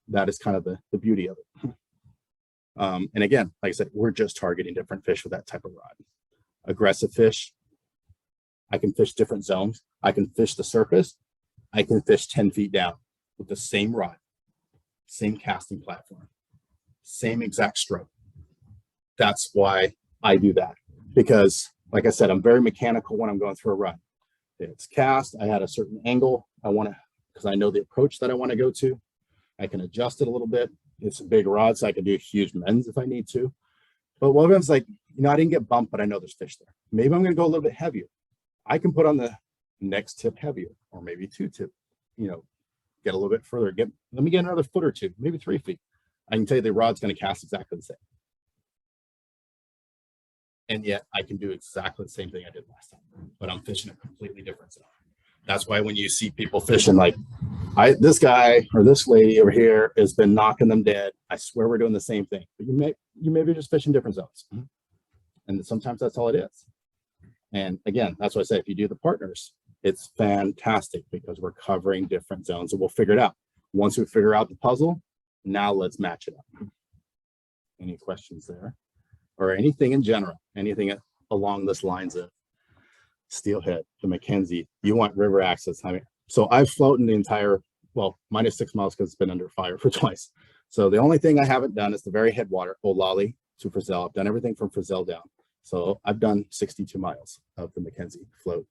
That is kind of the beauty of it. And again, like I said, we're just targeting different fish with that type of rod. Aggressive fish, I can fish different zones. I can fish the surface. I can fish 10 feet down with the same rod, same casting platform, same exact stroke. That's why I do that, because like I said, I'm very mechanical when I'm going through a run. It's cast, I had a certain angle I want to, because I know the approach that I want to go to. I can adjust it a little bit. It's a big rod, so I can do huge mends if I need to. But what if it's like, you know, I didn't get bumped, but I know there's fish there. Maybe I'm going to go a little bit heavier. I can put on the next tip heavier, or maybe 2 tip, you know, get a little bit further. Let me get another foot or 2, maybe 3 feet. I can tell you the rod's going to cast exactly the same. And yet I can do exactly the same thing I did last time, but I'm fishing a completely different zone. That's why when you see people fishing, like this guy or this lady over here has been knocking them dead. I swear we're doing the same thing, but you may be just fishing different zones. And sometimes that's all it is. And again, that's why I say, if you do the partners, it's fantastic because we're covering different zones and we'll figure it out. Once we figure out the puzzle, now let's match it up. Any questions there? Or anything in general, anything along this lines of Steelhead, the McKenzie, you want river access. I mean, so I've floated the entire, well, minus 6 miles because it's been under fire for twice. So the only thing I haven't done is the very headwater, Olali to Frizzell. I've done everything from Frizzell down. So I've done 62 miles of the McKenzie float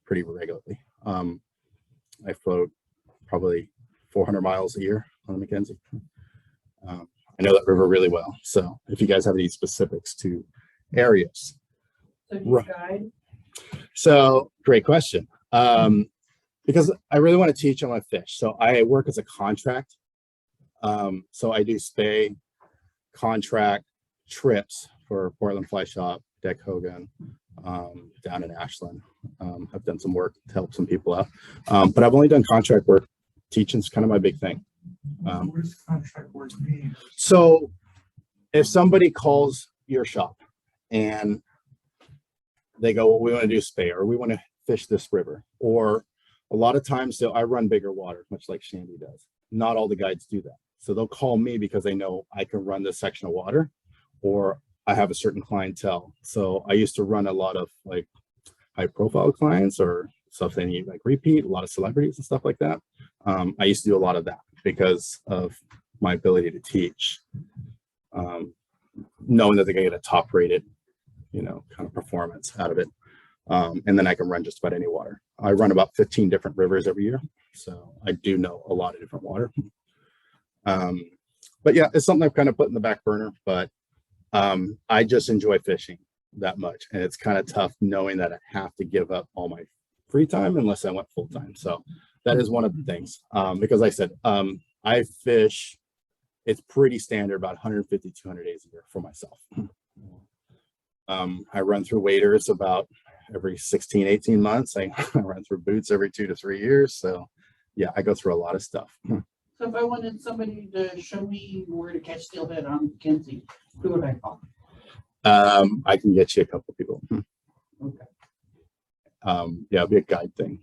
pretty regularly. I float probably 400 miles a year on the McKenzie. I know that river really well. So if you guys have any specifics to areas. So do you guide? So great question. Because I really want to teach them how to fish. So I work as a contract. So I do spay, contract, trips for Portland Fly Shop, Deck Hogan, down in Ashland. I've done some work to help some people out. But I've only done contract work. Teaching's kind of my big thing. What does contract work mean? So if somebody calls your shop and they go, well, we want to do spay, or we want to fish this river, or a lot of times, so I run bigger water, much like Shandy does. Not all the guides do that. So they'll call me because they know I can run this section of water, or I have a certain clientele. So I used to run a lot of like high profile clients or stuff they need like repeat, a lot of celebrities and stuff like that. I used to do a lot of that because of my ability to teach, knowing that they're going to get a top rated, you know, kind of performance out of it. And then I can run just about any water. I run about 15 different rivers every year. So I do know a lot of different water. But yeah, it's something I've kind of put in the back burner, but I just enjoy fishing that much. And it's kind of tough knowing that I have to give up all my free time unless I went full time. So that is one of the things, because like I said, I fish it's pretty standard, about 150, 200 days a year for myself. I run through waders about every 16, 18 months. I run through boots every 2 to 3 years. So yeah, I go through a lot of stuff. So if I wanted somebody to show me where to catch steelhead on McKenzie, who would I call? I can get you a couple people. Okay. Yeah, it'll be a guide thing.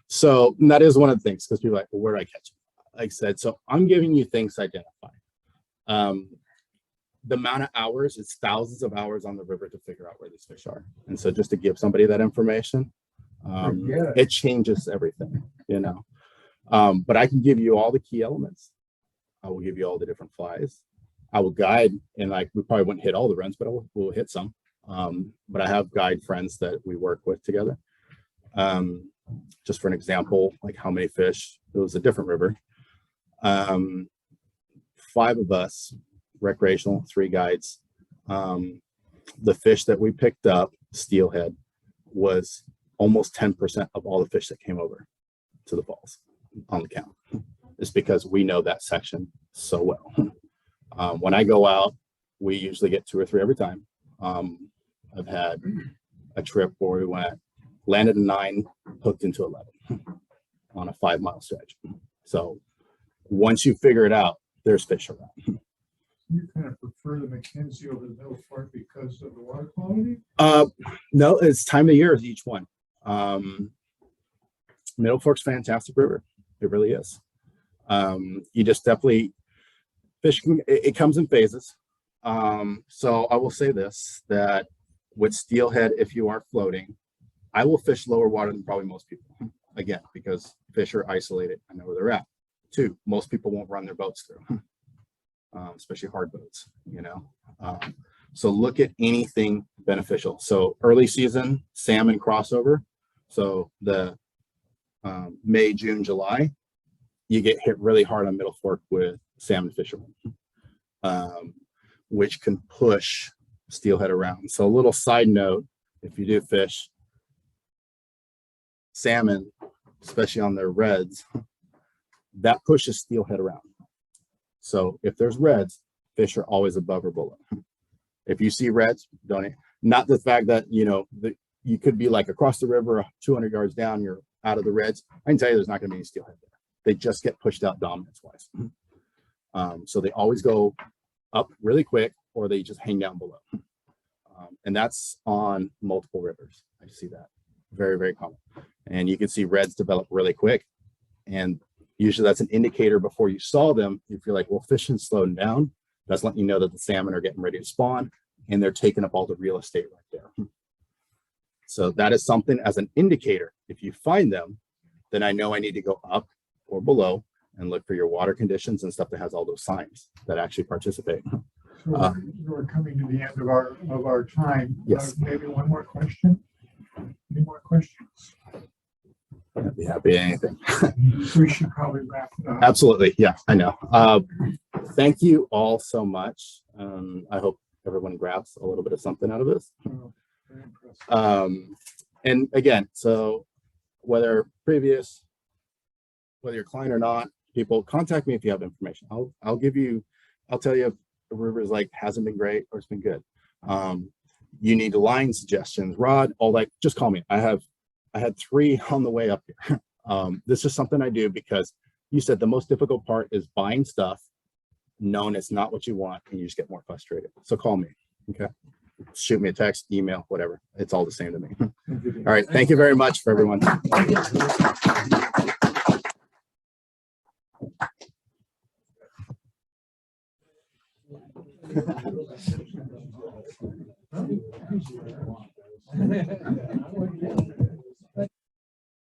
So that is one of the things, because people are like, well, where do I catch them? Like I said, so I'm giving you things to identify. The amount of hours, it's thousands of hours on the river to figure out where these fish are. And so just to give somebody that information, it changes everything, you know. But I can give you all the key elements. I will give you all the different flies. I will guide, and like we probably wouldn't hit all the runs, but we'll hit some. But I have guide friends that we work with together. Just for an example, like how many fish, it was a different river. 5 of us, recreational, 3 guides. The fish that we picked up, steelhead, was almost 10% of all the fish that came over to the falls on the count. It's because we know that section so well. When I go out, we usually get 2 or 3 every time. I've had a trip where we landed a 9, hooked into 11 on a 5-mile stretch. So once you figure it out, there's fish around. You kind of prefer the McKenzie over the Middle Fork because of the water quality? No, it's time of year is each one. Middle Fork's fantastic river. It really is. You just definitely, fish can, it comes in phases. So I will say this, that with steelhead, if you are floating, I will fish lower water than probably most people. Again, because fish are isolated. I know where they're at. 2, most people won't run their boats through, especially hard boats, you know. So look at anything beneficial. So early season, salmon crossover. So the May, June, July, you get hit really hard on Middle Fork with salmon fishermen, which can push steelhead around. So a little side note, if you do fish salmon, especially on their reds, that pushes steelhead around. So if there's reds, fish are always above or below. If you see reds, don't, not the fact that, you know, you could be like across the river, 200 yards down, you're out of the reds. I can tell you there's not going to be any steelhead there. They just get pushed out dominance wise. So they always go up really quick, or they just hang down below. And that's on multiple rivers. I see that very, very common. And you can see reds develop really quick. And usually that's an indicator before you saw them. If you're like, well, fishing's slowing down, that's letting you know that the salmon are getting ready to spawn and they're taking up all the real estate right there. So that is something as an indicator. If you find them, then I know I need to go up or below and look for your water conditions and stuff that has all those signs that actually participate. So we're coming to the end of our time. Yes. Maybe one more question. Any more questions? I'd be happy at anything. We should probably wrap it up. Absolutely. Yeah, I know. Thank you all so much. I hope everyone grabs a little bit of something out of this. Oh, very impressive. And again, so whether you're a client or not, people contact me if you have information. I'll tell you if the river is like hasn't been great or it's been good. You need line suggestions, rod, all that, just call me. I had 3 on the way up here. This is something I do because you said the most difficult part is buying stuff, knowing it's not what you want, and you just get more frustrated. So call me, okay? Shoot me a text, email, whatever. It's all the same to me. All right, thank you very much for everyone. Huh?